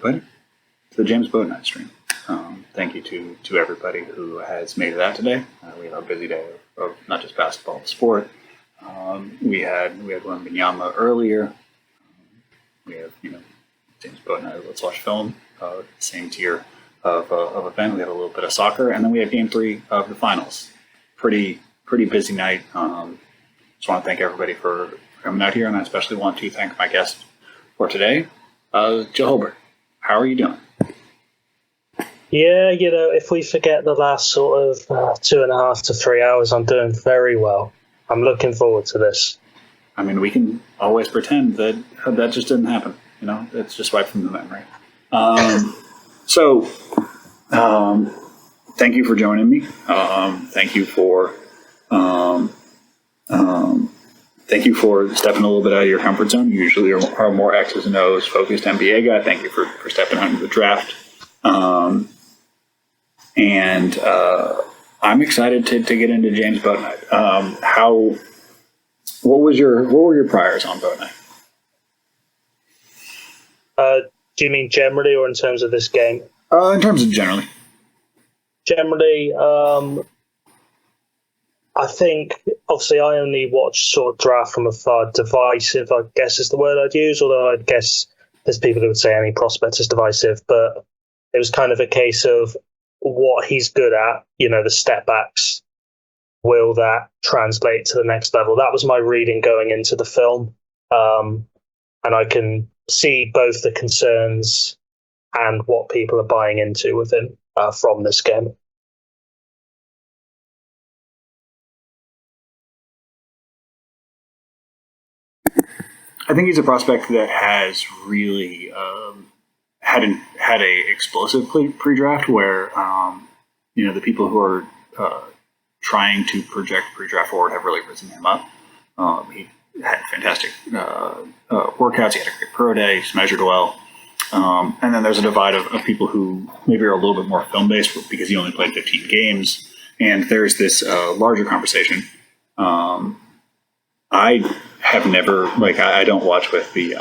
everybody, to the James Bouknight stream. Thank you to everybody who has made it out today. We had a busy day of not just basketball, but sport. We had Wembanyama earlier. We have James Bouknight, Let's Watch Film, same tier of event. We had a little bit of soccer, and then we had Game 3 of the finals. Pretty busy night. Just want to thank everybody for coming out here, and I especially want to thank my guest for today, Joe Hulbert. How are you doing? Yeah, if we forget the last sort of 2.5 to 3 hours, I'm doing very well. I'm looking forward to this. I mean, we can always pretend that just didn't happen. It's just wiped from the memory. So, thank you for joining me. Thank you for stepping a little bit out of your comfort zone. You usually are more X's and O's focused NBA guy. Thank you for stepping out into the draft. And I'm excited to get into James Bouknight. What were your priors on Bouknight? Do you mean generally or in terms of this game? In terms of generally. Generally, I think, obviously, I only watch sort of draft from afar. Divisive, I guess, is the word I'd use, although I guess there's people who would say any prospect is divisive, but it was kind of a case of what he's good at, the step backs. Will that translate to the next level? That was my reading going into the film. And I can see both the concerns and what people are buying into with him from this game. I think he's a prospect that has really had a explosive pre-draft where the people who are trying to project pre-draft forward have really risen him up. He had fantastic workouts. He had a great pro day. He's measured well. And then there's a divide of people who maybe are a little bit more film-based because he only played 15 games. And there's this larger conversation. I have never, I don't watch with the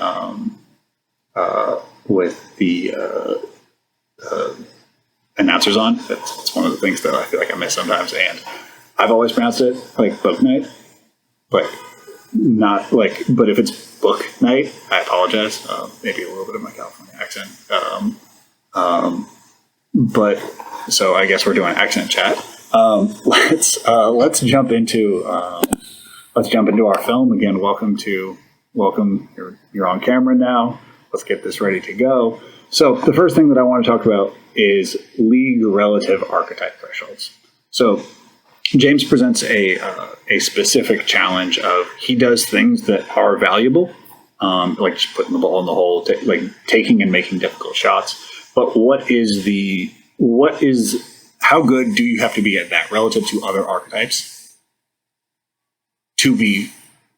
announcers on. It's one of the things that I feel like I miss sometimes. And I've always pronounced it like Bouknight, but not like, but if it's Book Night, I apologize. Maybe a little bit of my California accent. But so I guess we're doing accent chat. Let's jump into our film again. Welcome. You're on camera now. Let's get this ready to go. So the first thing that I want to talk about is league relative archetype thresholds. So James presents a specific challenge of he does things that are valuable, like just putting the ball in the hole, like taking and making difficult shots. But how good do you have to be at that relative to other archetypes to be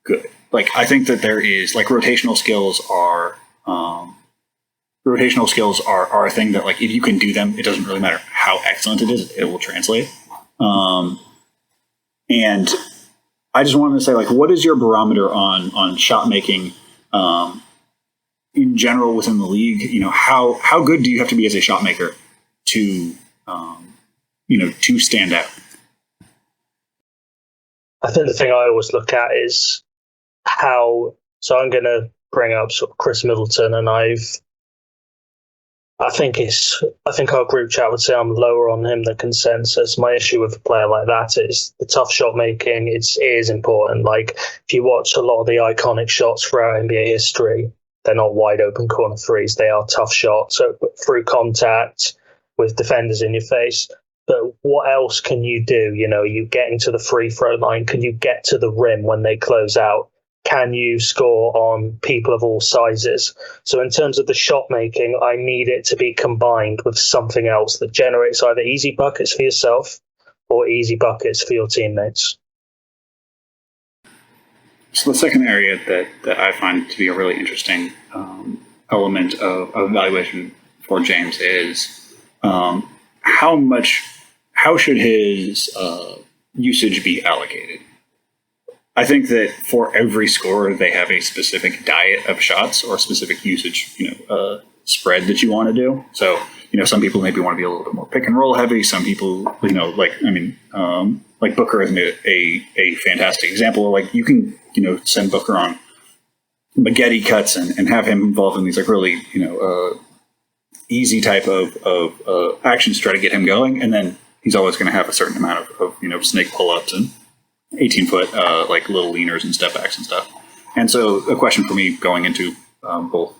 good? Like, I think that there is, like, rotational skills are a thing that, like, if you can do them, it doesn't really matter how excellent it is, it will translate. And I just wanted to say, like, what is your barometer on shot making in general within the league? How good do you have to be as a shot maker to stand out? I think the thing I always look at is so I'm going to bring up sort of Chris Middleton, and I think our group chat would say I'm lower on him than consensus. My issue with a player like that is the tough shot making. It is important. Like, if you watch a lot of the iconic shots throughout NBA history, they're not wide open corner threes. They are tough shots. So through contact with defenders in your face. But what else can you do? You getting to the free throw line? Can you get to the rim when they close out? Can you score on people of all sizes? So in terms of the shot making, I need it to be combined with something else that generates either easy buckets for yourself or easy buckets for your teammates. So the second area that I find to be a really interesting element of evaluation for James is how should his usage be allocated? I think that for every scorer, they have a specific diet of shots or specific usage, spread that you want to do. So, some people maybe want to be a little bit more pick and roll heavy. Some people, like Booker is a fantastic example. Like you can, send Booker on spaghetti cuts and have him involved in these like really, easy type of actions to try to get him going. And then he's always going to have a certain amount of snake pull-ups and 18-foot like little leaners and step backs and stuff. And so a question for me going into both,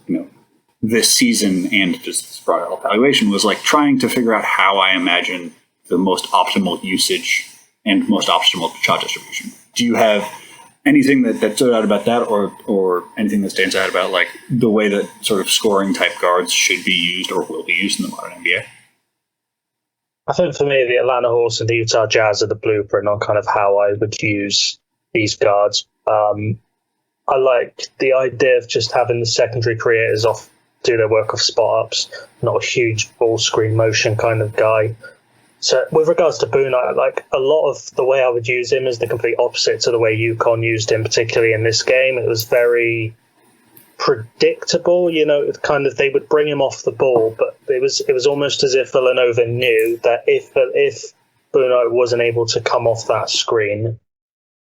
this season and just broader evaluation was like trying to figure out how I imagine the most optimal usage and most optimal shot distribution. Do you have anything that stood out about that or anything that stands out about like the way that sort of scoring type guards should be used or will be used in the modern NBA? I think for me, the Atlanta Hawks and the Utah Jazz are the blueprint on kind of how I would use these guards. I like the idea of just having the secondary creators off do their work off spot ups, not a huge ball screen motion kind of guy. So with regards to Bouknight, like a lot of the way I would use him is the complete opposite to the way UConn used him, particularly in this game. It was very predictable, kind of they would bring him off the ball, but it was almost as if Villanova knew that if Bouknight wasn't able to come off that screen,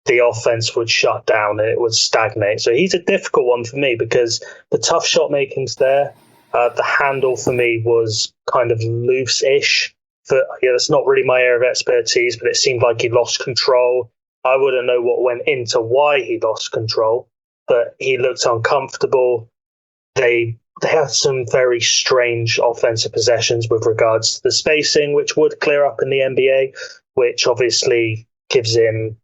the offense would shut down and it would stagnate. So he's a difficult one for me because the tough shot making's there. The handle for me was kind of loose-ish. That's not really my area of expertise, but it seemed like he lost control. I wouldn't know what went into why he lost control, but he looked uncomfortable. They had some very strange offensive possessions with regards to the spacing, which would clear up in the NBA, which obviously gives him,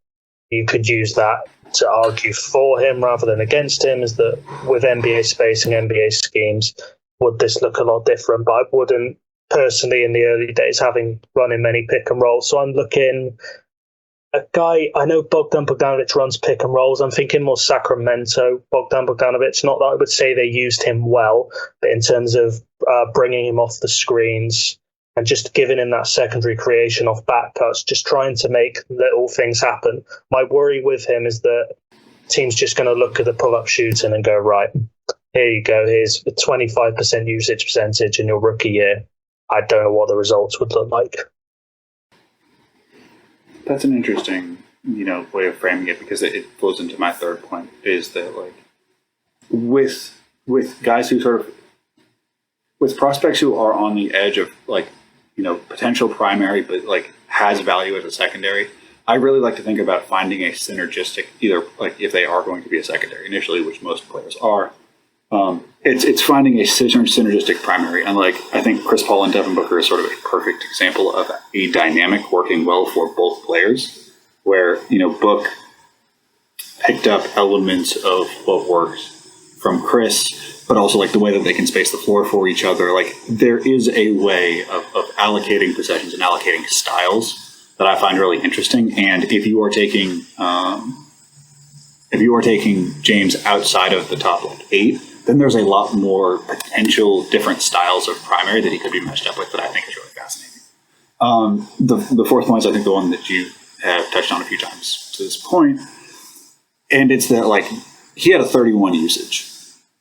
you could use that to argue for him rather than against him, is that with NBA spacing, NBA schemes, would this look a lot different? But I wouldn't personally in the early days having run in many pick and rolls. So I'm looking a guy, I know Bogdan Bogdanovic runs pick and rolls. I'm thinking more Sacramento, Bogdan Bogdanovic. Not that I would say they used him well, but in terms of bringing him off the screens and just giving him that secondary creation off back cuts, just trying to make little things happen. My worry with him is that team's just going to look at the pull-up shooting and go, right, here you go, here's a 25% usage percentage in your rookie year. I don't know what the results would look like. That's an interesting, way of framing it because it flows into my third point is that like with guys who sort of with prospects who are on the edge of like, potential primary, but like has value as a secondary, I really like to think about finding a synergistic, either like if they are going to be a secondary initially, which most players are, it's finding a synergistic primary. And like, I think Chris Paul and Devin Booker is sort of a perfect example of a dynamic working well for both players where, Book picked up elements of what works from Chris, but also like the way that they can space the floor for each other. Like there is a way of allocating possessions and allocating styles that I find really interesting. And if you are taking James outside of the top like 8, then there's a lot more potential different styles of primary that he could be matched up with that I think is really fascinating. The fourth point is I think the one that you have touched on a few times to this point, and it's that like he had a 31 usage.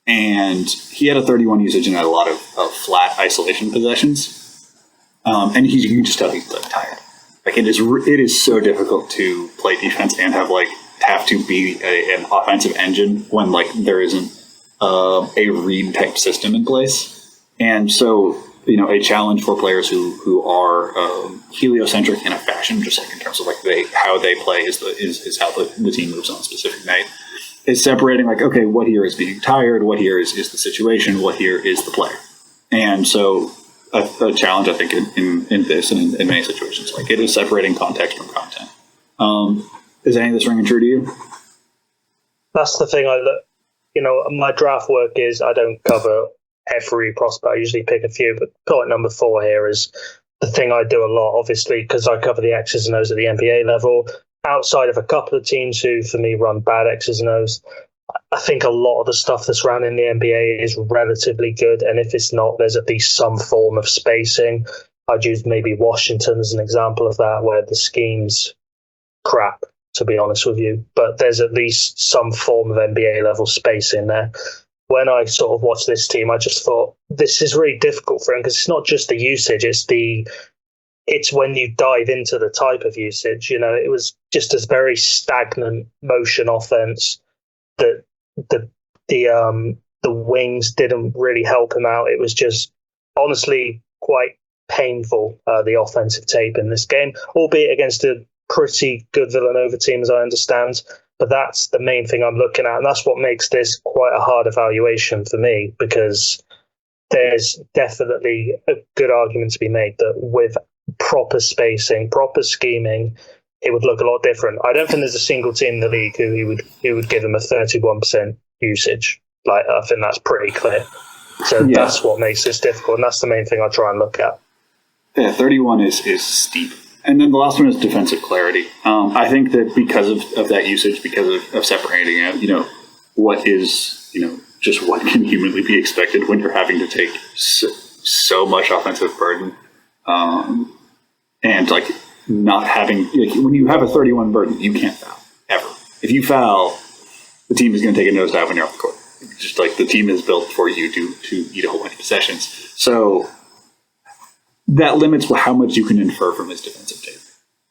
And he had a 31 usage in a lot of flat isolation possessions. And you can just tell he's tired. Like it is so difficult to play defense and have to be an offensive engine when like there isn't a read type system in place. And so, a challenge for players who are heliocentric in a fashion, just like in terms of like how they play is how the team moves on a specific night. Is separating like, okay, what here is being tired, what here is the situation, what here is the play. And so a challenge, I think, in this and in many situations, like it is separating context from content. Is any of this ringing true to you? That's the thing my draft work is I don't cover every prospect. I usually pick a few, but point number 4 here is the thing I do a lot, obviously, because I cover the X's and O's at the NBA level. Outside of a couple of teams who, for me, run bad X's and O's, I think a lot of the stuff that's around in the NBA is relatively good. And if it's not, there's at least some form of spacing. I'd use maybe Washington as an example of that, where the scheme's crap, to be honest with you. But there's at least some form of NBA level spacing there. when I sort of watched this team, I just thought this is really difficult for him because it's not just the usage; it's when you dive into the type of usage. It was just a very stagnant motion offense that the wings didn't really help him out. It was just honestly quite painful, the offensive tape in this game, albeit against a pretty good Villanova team, as I understand. But that's the main thing I'm looking at, and that's what makes this quite a hard evaluation for me, because there's definitely a good argument to be made that with proper spacing, proper scheming, it would look a lot different. I don't think there's a single team in the league who would give him a 31% usage. Like, I think that's pretty clear. So that's what makes this difficult, and that's the main thing I try and look at. Yeah, 31 is steep. And then the last one is defensive clarity. I think that because of that usage, because of separating out, what is, just what can humanly be expected when you're having to take so much offensive burden, and like not having, like, when you have a 31 burden, you can't foul ever. If you foul, the team is going to take a nosedive when you're off the court. Just like the team is built for you to eat a whole bunch of possessions. So that limits how much you can infer from his defensive tape.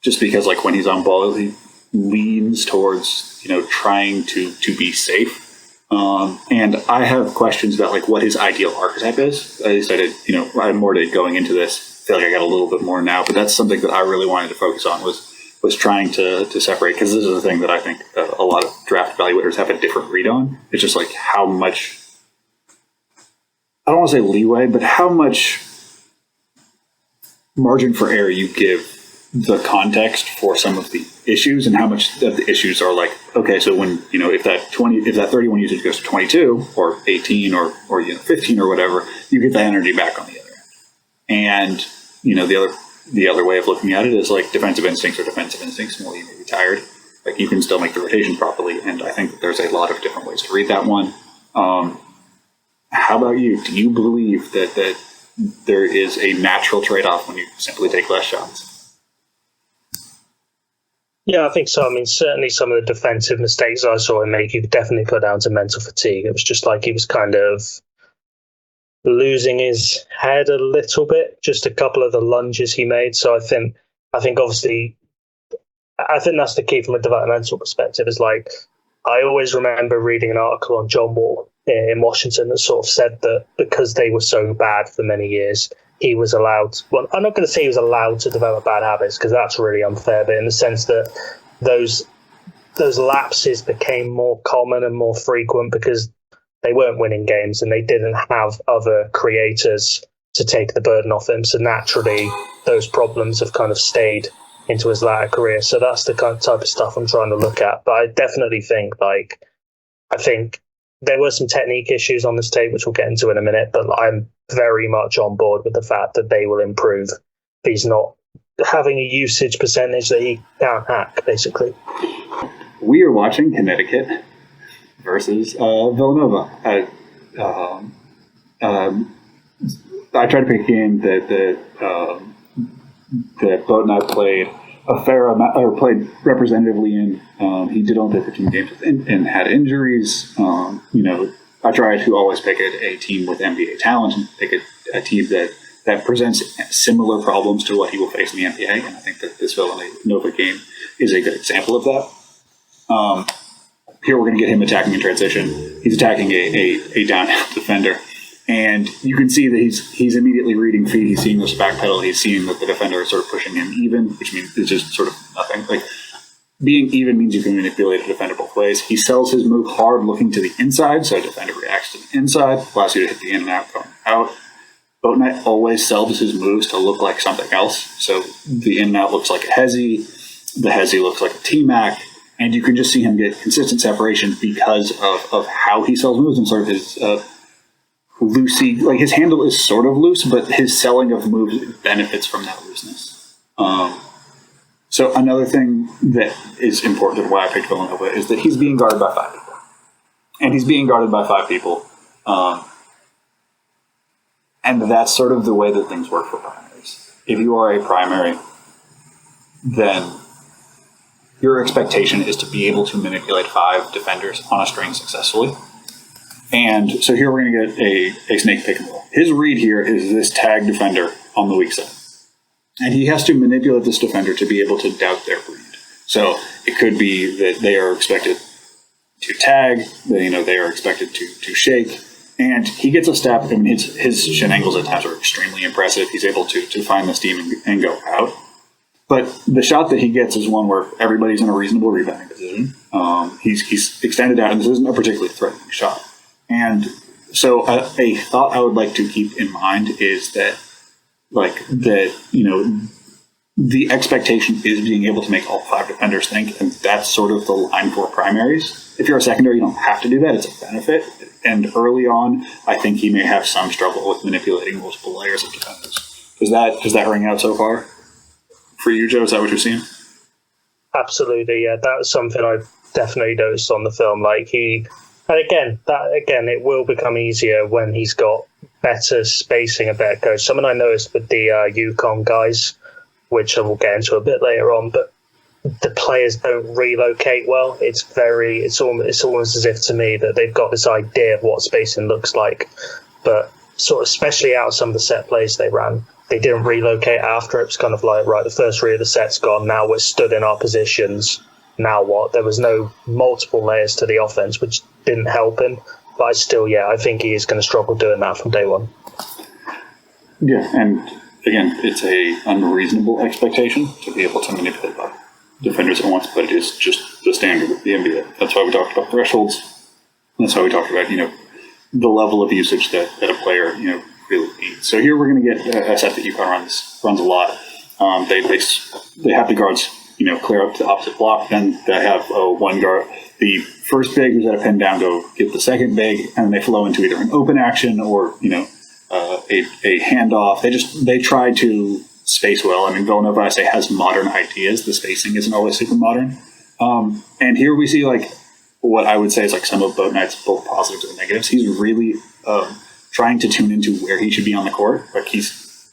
Just because, like, when he's on ball, he leans towards, trying to be safe. And I have questions about, like, what his ideal archetype is. At least I did, I had more to going into this. I feel like I got a little bit more now, but that's something that I really wanted to focus on was trying to separate, because this is the thing that I think a lot of draft evaluators have a different read on. It's just like how much, I don't want to say leeway, but how much margin for error you give the context for some of the issues, and how much of the issues are like, okay, so when, if that 31 usage goes to 22 or 18 or 15 or whatever, you get that energy back on the other end. And, the other way of looking at it is like defensive instincts are defensive instincts. While you may be tired, like, you can still make the rotation properly. And I think that there's a lot of different ways to read that one. How about you? Do you believe that there is a natural trade-off when you simply take less shots? Yeah, I think so. I mean, certainly some of the defensive mistakes I saw him make, you could definitely put down to mental fatigue. It was just like he was kind of losing his head a little bit, just a couple of the lunges he made. So I think obviously, I think that's the key from a developmental perspective, is like, I always remember reading an article on John Wall in Washington that sort of said that because they were so bad for many years, he was allowed, well, I'm not going to say he was allowed to develop bad habits, because that's really unfair, but in the sense that those lapses became more common and more frequent because they weren't winning games and they didn't have other creators to take the burden off him. So naturally, those problems have kind of stayed into his latter career. So that's the kind of type of stuff I'm trying to look at. But I definitely think, I think there were some technique issues on this tape, which we'll get into in a minute, but I'm very much on board with the fact that they will improve. He's not having a usage percentage that he can't hack, basically. We are watching Connecticut versus Villanova. I tried to pick a game that Bouknight played a fair amount, or played representatively in. He did only play 15 games and had injuries. I try to always pick a team with NBA talent and pick a team that presents similar problems to what he will face in the NBA. And I think that this Villanova game is a good example of that. Here we're going to get him attacking in transition. He's attacking a down defender. And you can see that he's immediately reading feet. He's seeing this back pedal. He's seeing that the defender is sort of pushing him even, which means it's just sort of nothing. Like, being even means you can manipulate a defender both ways. He sells his move hard, looking to the inside, so a defender reacts to the inside, allows you to hit the in and out, going out. Bouknight always sells his moves to look like something else. So the in and out looks like a hezzy, the hezzy looks like a T-Mac, and you can just see him get consistent separation because of how he sells moves and sort of his loosey, like his handle is sort of loose, but his selling of moves benefits from that looseness. So another thing that is important and why I picked Villanova is that he's being guarded by 5 people. And he's being guarded by 5 people. And that's sort of the way that things work for primaries. If you are a primary, then your expectation is to be able to manipulate 5 defenders on a string successfully. And so here we're going to get a snake pick and roll. His read here is this tag defender on the weak side. And he has to manipulate this defender to be able to doubt their read. So it could be that they are expected to tag, they are expected to shake, and he gets a step. I mean, his shin angles at times are extremely impressive. He's able to find the steam and go out. But the shot that he gets is one where everybody's in a reasonable rebounding position. He's extended out, and this isn't a particularly threatening shot. And so a thought I would like to keep in mind is that, the expectation is being able to make all 5 defenders think, and that's sort of the line for primaries. If you're a secondary, you don't have to do that. It's a benefit. And early on, I think he may have some struggle with manipulating multiple layers of defenders. Does that ring out so far for you, Joe? Is that what you're seeing? Absolutely, yeah. That was something I definitely noticed on the film. It will become easier when he's got better spacing, a better coach. Something I noticed with the UConn guys, which I will get into a bit later on, but the players don't relocate well. It's almost as if to me that they've got this idea of what spacing looks like, but sort of especially out of some of the set plays they ran, they didn't relocate after. It was kind of like, right, the first read of the set's gone, now we're stood in our positions, now what? There was no multiple layers to the offense, which didn't help him, but I think he is going to struggle doing that from day one. Yeah, and again, it's a unreasonable expectation to be able to manipulate defenders at once, but it is just the standard of the NBA. That's why we talked about thresholds. That's why we talked about, the level of usage that a player, really needs. So here we're going to get a set that UConn runs a lot. They have the guards, clear up to the opposite block. Then they have one guard, the first big who's at a pin down, go get the second big, and they flow into either an open action or, a handoff. They try to space well. I mean, Villanova, I say, has modern ideas. The spacing isn't always super modern. And here we see what I would say is some of Bouknight's both positives and negatives. He's really trying to tune into where he should be on the court. He's,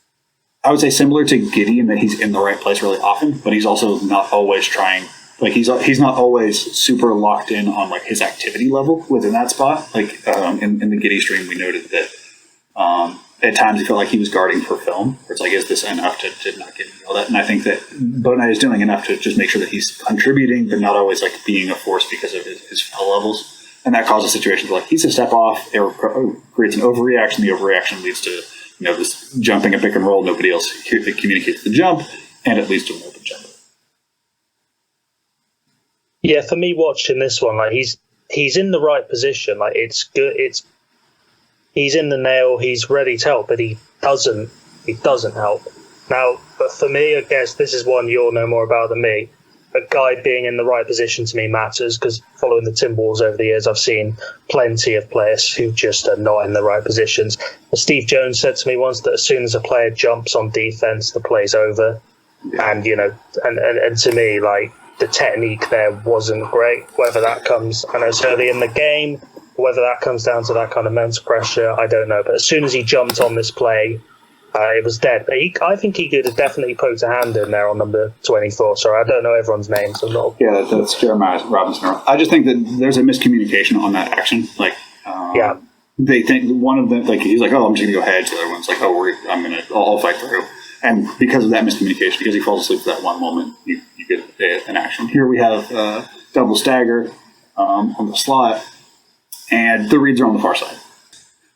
I would say, similar to Giddey in that he's in the right place really often, but he's also not always trying. He's not always super locked in on his activity level within that spot. In the Giddey stream, we noted that at times he felt like he was guarding for film, where it's is this enough to not get all that? And I think that Bouknight is doing enough to just make sure that he's contributing, but not always being a force because of his foul levels. And that causes situations where he's a step off, it creates an overreaction. The overreaction leads to this jumping a pick and roll. Nobody else communicates the jump, and it leads to an open jump. Yeah, for me watching this one, he's in the right position. It's good. He's in the nail. He's ready to help, but he doesn't help. Now, but for me, I guess this is one you'll know more about than me. A guy being in the right position to me matters, because following the Timberwolves over the years, I've seen plenty of players who just are not in the right positions. Steve Jones said to me once that as soon as a player jumps on defense, the play's over. And and to me, the technique there wasn't great. Whether that comes, I know it's early in the game, whether that comes down to that kind of mental pressure, I don't know. But as soon as he jumped on this play, it was dead. But I think he could have definitely poked a hand in there on number 24. Sorry, I don't know everyone's names. So that's Jeremiah Robinson. I just think that there's a miscommunication on that action. They think one of them, he's I'm just going to go hedge. The other one's I'll fight through. And because of that miscommunication, because he falls asleep for that one moment, you get an action. Here we have double stagger on the slot, and the reads are on the far side.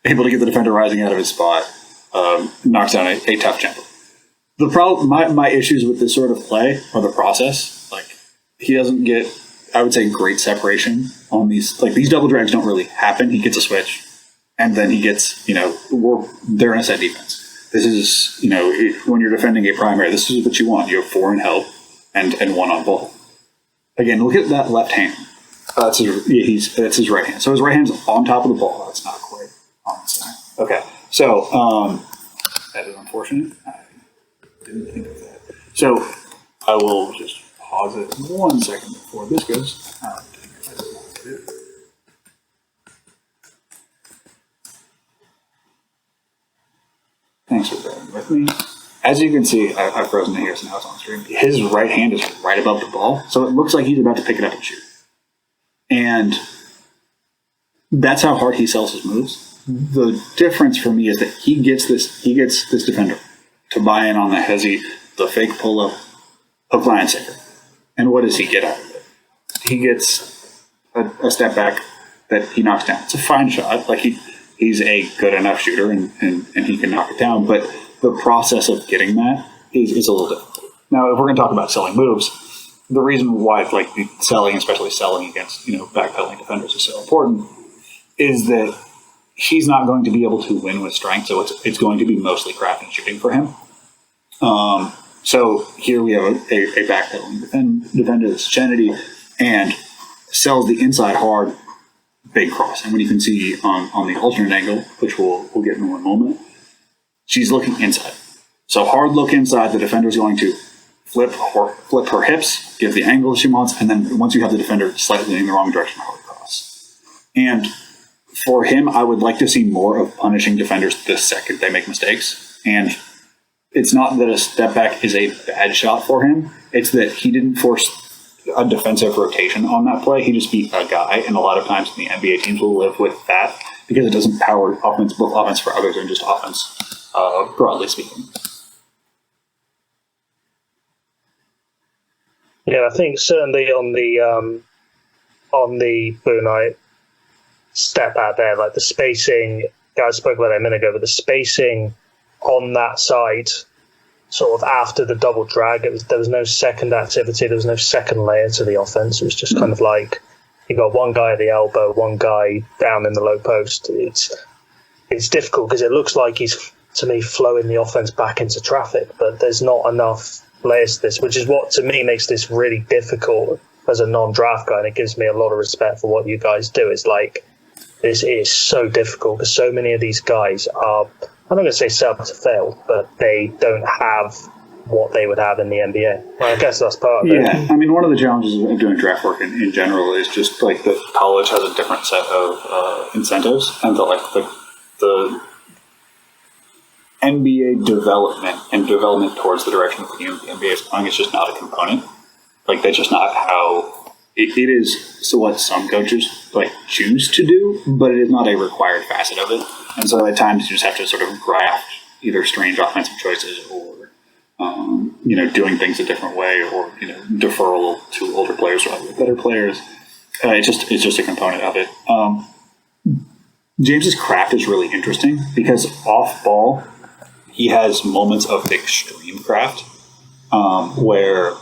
Able to get the defender rising out of his spot, knocks down a tough jumper. The problem, my issues with this sort of play are the process. He doesn't get, I would say, great separation on these. These double drags don't really happen. He gets a switch, and then he gets, they're in a set defense. This is, when you're defending a primary, this is what you want. You have 4 in help and 1 on ball. Again, look at that left hand. That's his right hand. So his right hand's on top of the ball. That's not quite on the side. Okay. So that is unfortunate. I didn't think of that. So I will just pause it 1 second before this goes. Thanks for bearing with me. As you can see, I've frozen it here, so now it's on screen. His right hand is right above the ball, so it looks like he's about to pick it up and shoot. And that's how hard he sells his moves. The difference for me is that he gets this defender to buy in on the hezzy, the fake pull-up, hook, line, sinker. And what does he get out of it? He gets a step back that he knocks down. It's a fine shot. Like he's a good enough shooter and he can knock it down. But the process of getting that is a little difficult. Now, if we're going to talk about selling moves, the reason why like selling, especially selling against backpedaling defenders, is so important is that he's not going to be able to win with strength, so it's going to be mostly craft and shooting for him. So here we have a backpedaling defender that's Chenedy and sells the inside hard, big cross. And when you can see on the alternate angle, which we'll get in one moment, she's looking inside. So hard look inside, the defender is going to flip her hips, give the angle she wants, and then once you have the defender slightly in the wrong direction, hard cross. And for him, I would like to see more of punishing defenders the second they make mistakes. And it's not that a step back is a bad shot for him. It's that he didn't force a defensive rotation on that play. He just beat a guy. And a lot of times the NBA teams will live with that because it doesn't power offense, both offense for others and just offense, broadly speaking. Yeah, I think certainly on the Bouknight step out there, like the spacing, I spoke about that a minute ago, but the spacing on that side, sort of after the double drag, there was no second activity, there was no second layer to the offense. It was just kind of like you got one guy at the elbow, one guy down in the low post. It's difficult because it looks like he's, to me, flowing the offense back into traffic, but there's not enough layers to this, which is what to me makes this really difficult as a non-draft guy, and it gives me a lot of respect for what you guys do. It's like this is so difficult because so many of these guys are, I'm not going to say set up to fail, but they don't have what they would have in the NBA. Well, I guess that's part of it. Yeah, I mean, one of the challenges of doing draft work in general is just like that college has a different set of incentives, and the NBA development and development towards the direction of the NBA is going is just not a component. Like, that's just not how it is. So what some coaches like choose to do, but it is not a required facet of it. And so at times you just have to sort of graft either strange offensive choices or doing things a different way, or deferral to older players rather than better players. It's just a component of it. James's craft is really interesting because off ball he has moments of extreme craft where,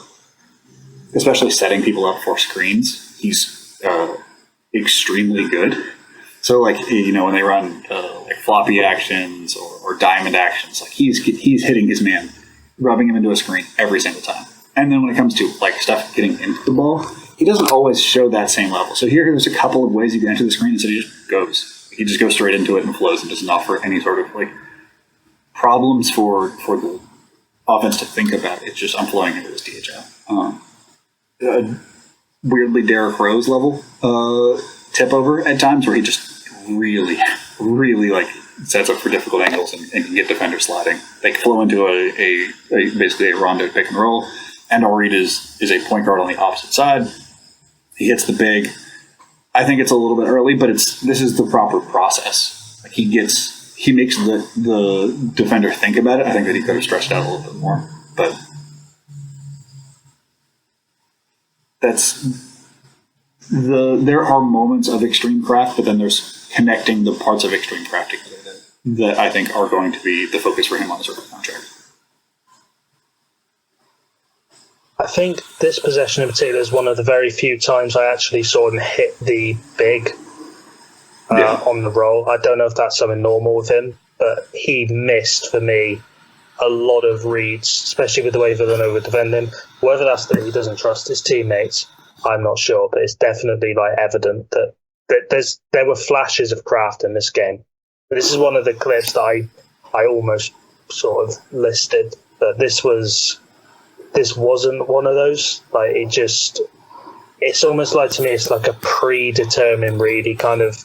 especially setting people up for screens, he's extremely good. So like when they run like floppy actions or diamond actions, like he's hitting his man, rubbing him into a screen every single time. And then when it comes to like stuff getting into the ball, he doesn't always show that same level. So here's a couple of ways he can enter the screen, and so he just goes. He just goes straight into it and flows and doesn't offer any sort of like problems for the offense to think about. It's just I'm flowing into this DHL. Weirdly Derrick Rose level tip over at times where he just really, really like sets up for difficult angles and can get defenders sliding. They flow into a basically a rondo pick and roll. And Reed is a point guard on the opposite side. He hits the big. I think it's a little bit early, but this is the proper process. Like he makes the defender think about it. I think that he could have stretched out a little bit more, but there are moments of extreme craft, but then there's connecting the parts of extreme craft together that I think are going to be the focus for him on his rookie contract. I think this possession in particular is one of the very few times I actually saw him hit the big on the roll. I don't know if that's something normal with him, but he missed, for me, a lot of reads, especially with the way Villanova defended him. Whether that's that he doesn't trust his teammates, I'm not sure, but it's definitely like evident that there were flashes of craft in this game. This is one of the clips that I almost sort of listed, but this wasn't one of those. Like it's almost like, to me, it's like a predetermined read. He kind of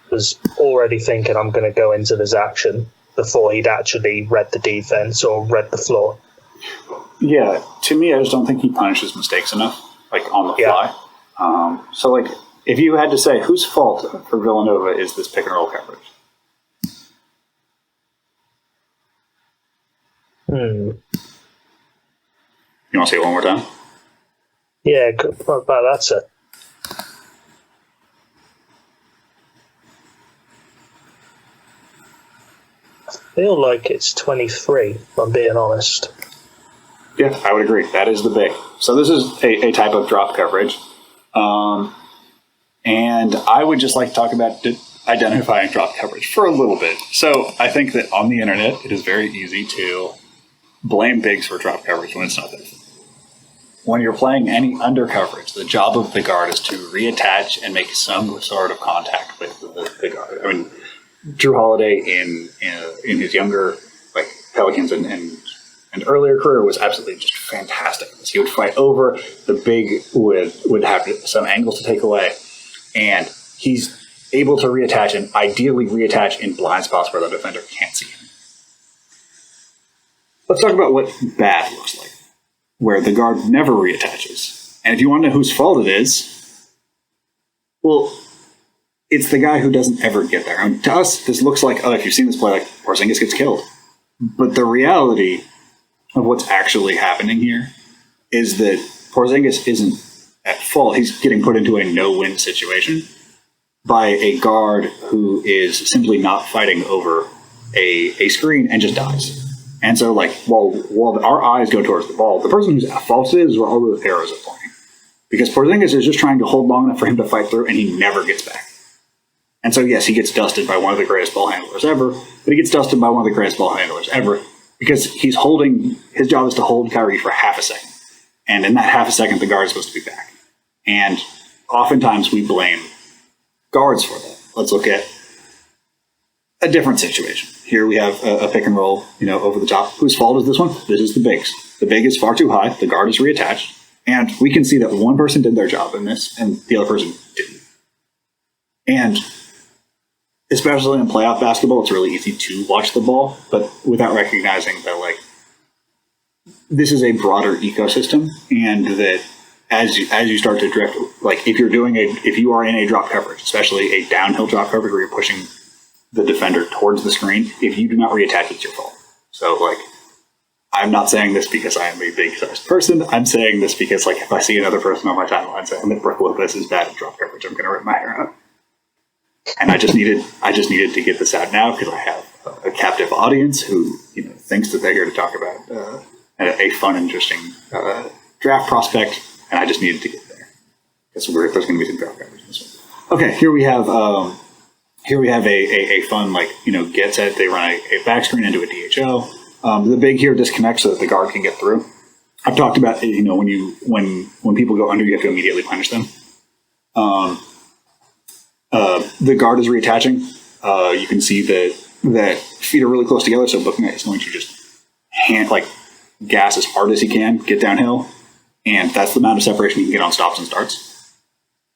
was already thinking, I'm going to go into this action before he'd actually read the defense or read the floor. Yeah, to me, I just don't think he punishes mistakes enough, like on the fly. So like if you had to say whose fault for Villanova is this pick and roll coverage? You want to say it one more time? Yeah, what about that, sir? I feel like it's 23, if I'm being honest. Yeah, I would agree. That is the big. So this is a type of drop coverage. And I would just like to talk about identifying drop coverage for a little bit. So I think that on the internet, it is very easy to blame bigs for drop coverage when it's not there. When you're playing any under coverage, the job of the guard is to reattach and make some sort of contact with the guard. I mean, Drew Holiday in his younger Pelicans and earlier career was absolutely just fantastic. He would fight over, the big would have some angles to take away, and he's able to reattach and ideally reattach in blind spots where the defender can't see him. Let's talk about what bad looks like, where the guard never reattaches. And if you want to know whose fault it is, well, it's the guy who doesn't ever get there. And to us, this looks like, if you've seen this play, Porzingis gets killed. But the reality of what's actually happening here is that Porzingis isn't at fault. He's getting put into a no-win situation by a guard who is simply not fighting over a screen and just dies. And so, while our eyes go towards the ball, the person who's at fault is where all the arrows are pointing. Because Porzingis is just trying to hold long enough for him to fight through, and he never gets back. And so, yes, he gets dusted by one of the greatest ball handlers ever, but he gets dusted by one of the greatest ball handlers ever because his job is to hold Kyrie for half a second. And in that half a second, the guard is supposed to be back. And oftentimes we blame guards for that. Let's look at a different situation. Here we have a pick and roll, over the top. Whose fault is this one? This is the big's. The big is far too high. The guard is reattached. And we can see that one person did their job in this and the other person didn't. And especially in playoff basketball, it's really easy to watch the ball, but without recognizing that, this is a broader ecosystem, and that as you start to drift, if you are in a drop coverage, especially a downhill drop coverage where you're pushing the defender towards the screen, if you do not reattach, it's your fault. So, I'm not saying this because I am a big-sized person. I'm saying this because, if I see another person on my timeline saying that Brook Lopez is bad at drop coverage, I'm going to rip my hair out. And I just needed to get this out now because I have a captive audience who thinks that they're here to talk about a fun, interesting draft prospect, and I just needed to get there because there's going to be some draft coverage in this one. Okay, here we have a fun get set. They run a back screen into a DHO. The big here disconnects so that the guard can get through. I've talked about when people go under, you have to immediately punish them. The guard is reattaching. You can see that feet are really close together, so Bouknight is going to just gas as hard as he can, get downhill, and that's the amount of separation he can get on stops and starts.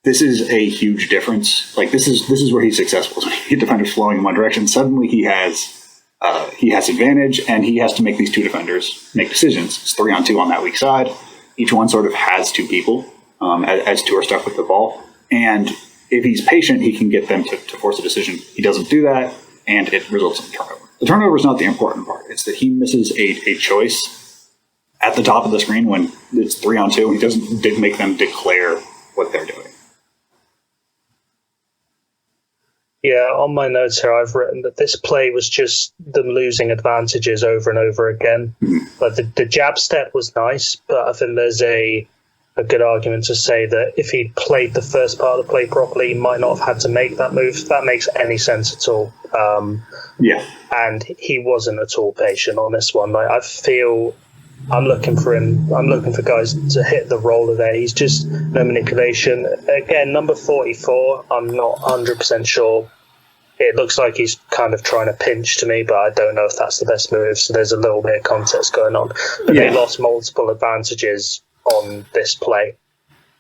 This is a huge difference. This is where he's successful. So when you get defenders flowing in one direction, suddenly he has advantage, and he has to make these two defenders make decisions. It's 3-on-2 on that weak side. Each one sort of has two people, as two are stuck with the ball, and if he's patient, he can get them to force a decision. He doesn't do that, and it results in turnover. The turnover is not the important part. It's that he misses a choice at the top of the screen when it's 3-on-2. He didn't make them declare what they're doing. Yeah, on my notes here, I've written that this play was just them losing advantages over and over again. Mm-hmm. But the jab step was nice, but I think there's a good argument to say that if he played the first part of the play properly, he might not have had to make that move. If that makes any sense at all. Yeah. And he wasn't at all patient on this one. I feel I'm looking for guys to hit the roller there. He's just no manipulation. Again, number 44, I'm not 100% sure. It looks like he's kind of trying to pinch to me, but I don't know if that's the best move. So there's a little bit of context going on. But They lost multiple advantages on this play.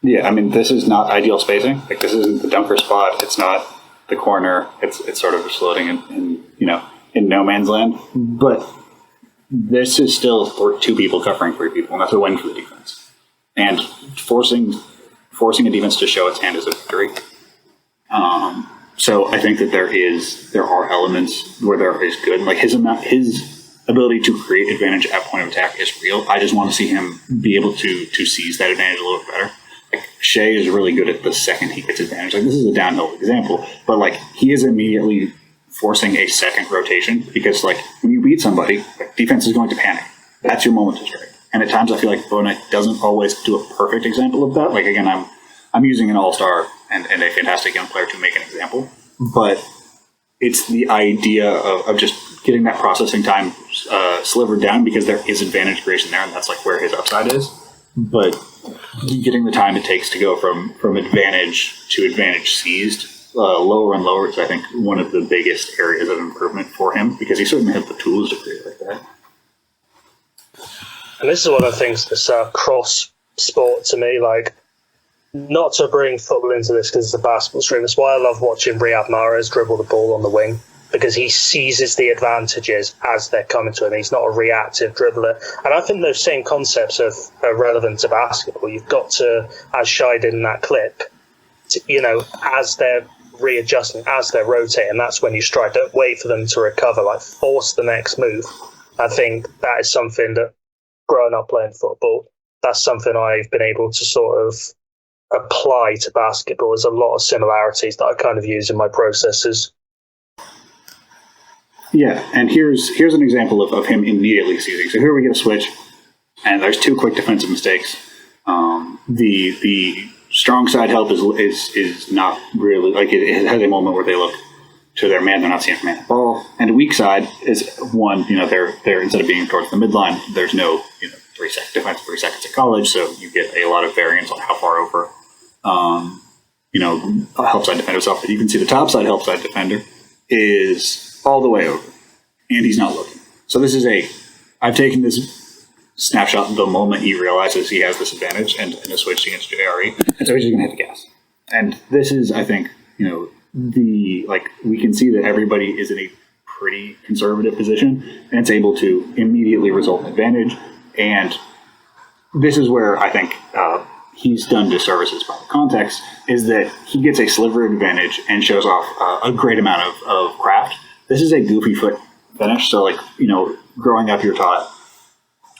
Yeah, I mean, this is not ideal spacing. This isn't the dunker spot. It's not the corner. It's sort of just floating in no man's land. But this is still for two people covering three people, and that's a win for the defense. And forcing a defense to show its hand is a victory. So I think that there are elements where there is good. Like his ability to create advantage at point of attack is real. I just want to see him be able to seize that advantage a little bit better. Like Shea is really good at the second he gets advantage. Like this is a downhill example, but like he is immediately forcing a second rotation because like when you beat somebody, like, defense is going to panic. That's your moment to strike. And at times I feel like Bouknight doesn't always do a perfect example of that. Like again, I'm using an all-star and a fantastic young player to make an example, but it's the idea of just getting that processing time slivered down because there is advantage creation there, and that's like where his upside is. But getting the time it takes to go from advantage to advantage seized lower and lower is, I think, one of the biggest areas of improvement for him because he certainly has the tools to create like that. And this is one of the things that's cross sport to me, like, not to bring football into this because it's a basketball stream. That's why I love watching Riyad Mahrez dribble the ball on the wing, because he seizes the advantages as they're coming to him. He's not a reactive dribbler. And I think those same concepts are relevant to basketball. You've got to, as Shai did in that clip, as they're readjusting, as they're rotating, that's when you strike. Don't wait for them to recover, like force the next move. I think that is something that, growing up playing football, that's something I've been able to sort of apply to basketball. There's a lot of similarities that I kind of use in my processes. Yeah, and here's an example of him immediately seizing. So here we get a switch, and there's two quick defensive mistakes. The strong side help is not really, like, it has a moment where they look to their man, they're not seeing man at ball. And the weak side is one, they're instead of being towards the midline, there's no 3 seconds at college, so you get a lot of variance on how far over a help side defender itself. But you can see the top side help side defender is all the way over, and he's not looking. So this is I've taken this snapshot the moment he realizes he has this advantage and a switch against JRE, and so he's just going to hit the gas. And this is, I think, we can see that everybody is in a pretty conservative position, and it's able to immediately result in advantage. And this is where I think he's done disservices by the context, is that he gets a sliver advantage and shows off a great amount of craft. This is a goofy foot finish. So, growing up, you're taught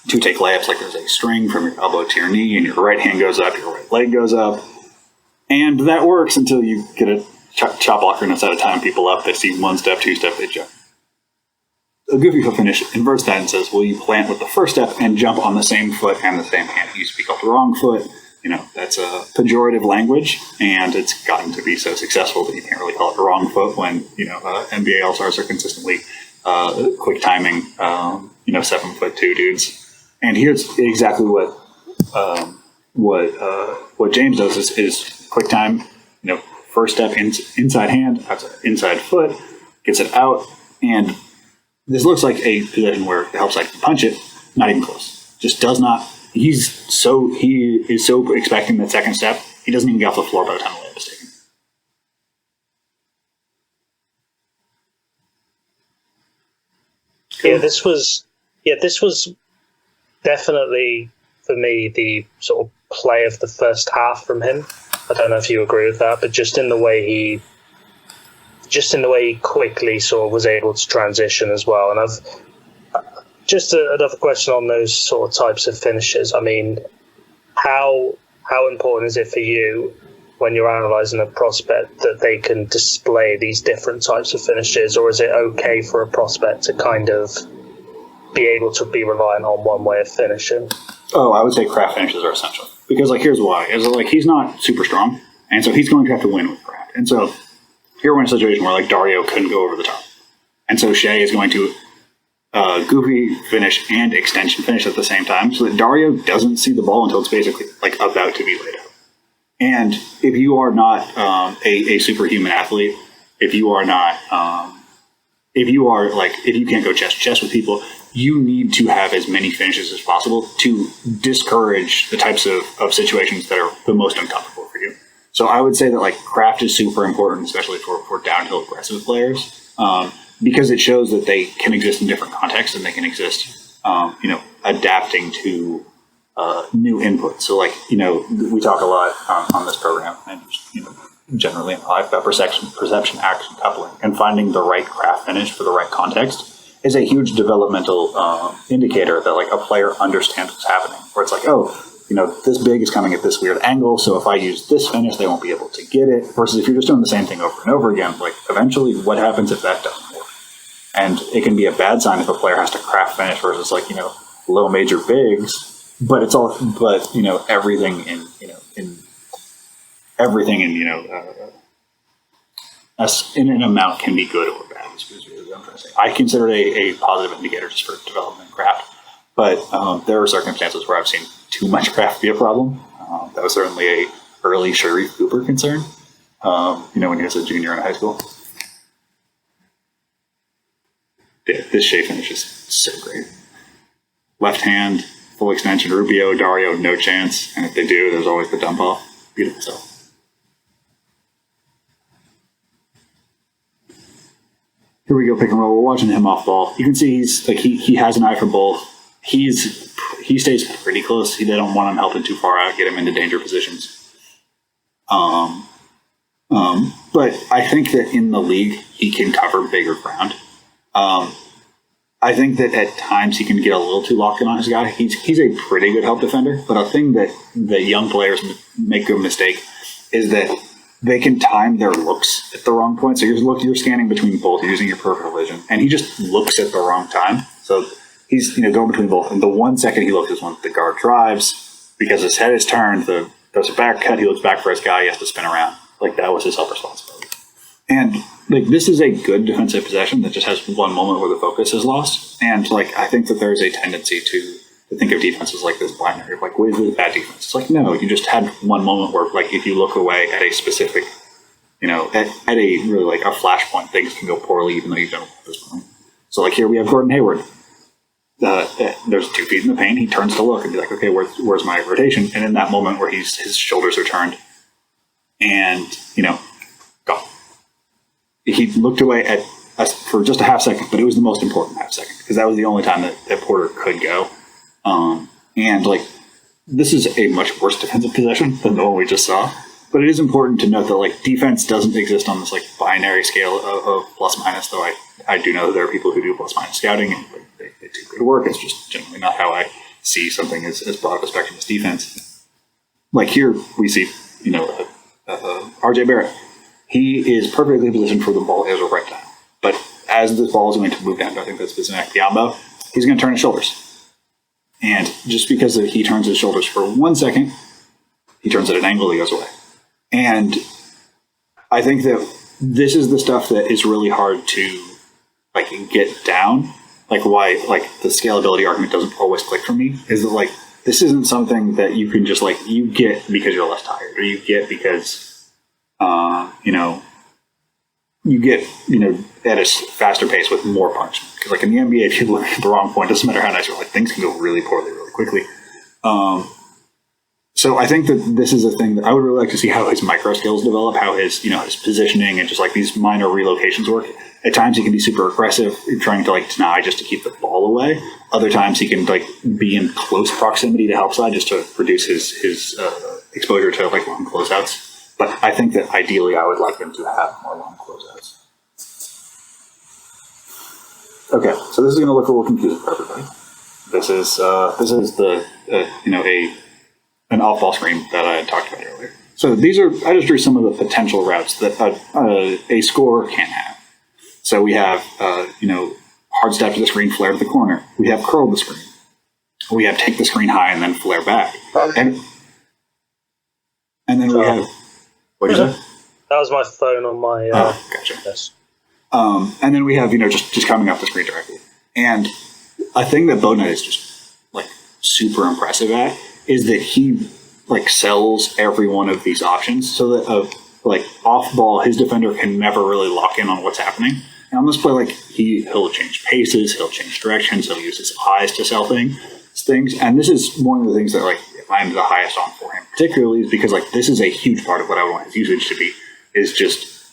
to take layups like there's a string from your elbow to your knee, and your right hand goes up, your right leg goes up. And that works until you get a shot blocker knows how to time people up. They see 1 step, 2 step, they jump. A goofy foot finish inverts that and says, well, you plant with the first step and jump on the same foot and the same hand. It used to be called the wrong foot. That's a pejorative language, and it's gotten to be so successful that you can't really call it the wrong foot when, NBA All-Stars are consistently quick timing, 7'2" dudes. And here's exactly what James does is quick time, first step inside hand, inside foot, gets it out, and this looks like a position where the help side can punch it, not even close. Just does not. He is so expecting that second step, he doesn't even get off the floor by the time the layup is taken. This was definitely for me the sort of play of the first half from him. I don't know if you agree with that, but just in the way he quickly sort of was able to transition as well. And just another question on those sort of types of finishes. I mean, how important is it for you when you're analysing a prospect that they can display these different types of finishes, or is it okay for a prospect to kind of be able to be reliant on one way of finishing? Oh, I would say craft finishes are essential. Because, here's why. He's not super strong, and so he's going to have to win with craft. And so here we're in a situation where, Dario couldn't go over the top. And so Shea is going to goofy finish and extension finish at the same time, so that Dario doesn't see the ball until it's basically, about to be laid out. And if you are not a superhuman athlete, if you can't go chest to chest with people, you need to have as many finishes as possible to discourage the types of situations that are the most uncomfortable for you. So I would say that craft is super important, especially for downhill aggressive players, because it shows that they can exist in different contexts and they can exist, adapting to new inputs. So we talk a lot on this program, and generally in life, that perception action coupling and finding the right craft finish for the right context is a huge developmental indicator that like a player understands what's happening. Where it's like, oh, this big is coming at this weird angle, so if I use this finish, they won't be able to get it. Versus if you're just doing the same thing over and over again, like eventually, what happens if that doesn't work? And it can be a bad sign if a player has to craft finish versus like low major bigs, but everything in an amount can be good or bad. Is really what I'm trying to say. I consider it a positive indicator just for development and craft, but there are circumstances where I've seen too much craft be a problem. That was certainly a early Sharif Cooper concern. When he was a junior in high school. Yeah, this shape finish is so great. Left hand, full extension, Rubio, Dario, no chance. And if they do, there's always the dump off. Beautiful stuff. Here we go, pick and roll. We're watching him off ball. You can see he's like he has an eye for both. He stays pretty close. They don't want him helping too far out, get him into danger positions. But I think that in the league he can cover bigger ground. I think that at times he can get a little too locked in on his guy. He's a pretty good help defender, but a thing that young players make a mistake is that they can time their looks at the wrong point. So you're scanning between both, you're using your peripheral vision, and he just looks at the wrong time. So he's going between both. And the 1 second he looks is when the guard drives, because his head is turned, there's a back cut, he looks back for his guy, he has to spin around. Like that was his self-responsibility. And like this is a good defensive possession that just has one moment where the focus is lost. And like I think that there's a tendency to think of defenses like this binary, like what is bad defense? It's like no, you just had one moment where like if you look away at a specific, at a really like a flashpoint, things can go poorly even though you don't at this point. So like here we have Gordon Hayward. There's 2 feet in the paint. He turns to look and be like, okay, where's my rotation? And in that moment where his shoulders are turned, and gone. He looked away at us for just a half second, but it was the most important half second because that was the only time that Porter could go. And like this is a much worse defensive possession than the one we just saw. But it is important to note that like defense doesn't exist on this like binary scale of plus minus. Though I do know that there are people who do plus minus scouting and they do good work. It's just generally not how I see something as broad of a spectrum as defense. Like here we see RJ Barrett. He is perfectly positioned for the ball as a right time. But as the ball is going to move down, I think that's Bismack Biombo, he's going to turn his shoulders. And just because he turns his shoulders for 1 second, he turns at an angle, he goes away. And I think that this is the stuff that is really hard to like get down. Like why like the scalability argument doesn't always click for me is that like this isn't something that you can just like you get because you're less tired, or you get because you get at a faster pace with more punishment. Because like in the NBA, if you look at the wrong point, doesn't matter how nice you're, like things can go really poorly really quickly. So I think that this is a thing that I would really like to see how his micro skills develop, how his his positioning and just like these minor relocations work. At times he can be super aggressive, trying to like deny just to keep the ball away. Other times he can like be in close proximity to help side just to reduce his exposure to like long closeouts. But I think that ideally I would like him to have more long closeouts. Okay, so this is going to look a little confusing for everybody. This is the an off-ball screen that I had talked about earlier. So I just drew some of the potential routes that a scorer can have. So we have hard step to the screen, flare to the corner. We have curl the screen. We have take the screen high and then flare back. And then we have. What did you say? That was my phone on my. Gotcha. Yes. And then we have just coming up the screen directly. And a thing that Bouknight is just like super impressive at is that he like sells every one of these options so that like off ball his defender can never really lock in on what's happening. And on this play, like he'll change paces, he'll change directions, he'll use his eyes to sell things. And this is one of the things that like I'm the highest on for him, particularly is because like this is a huge part of what I want his usage to be, is just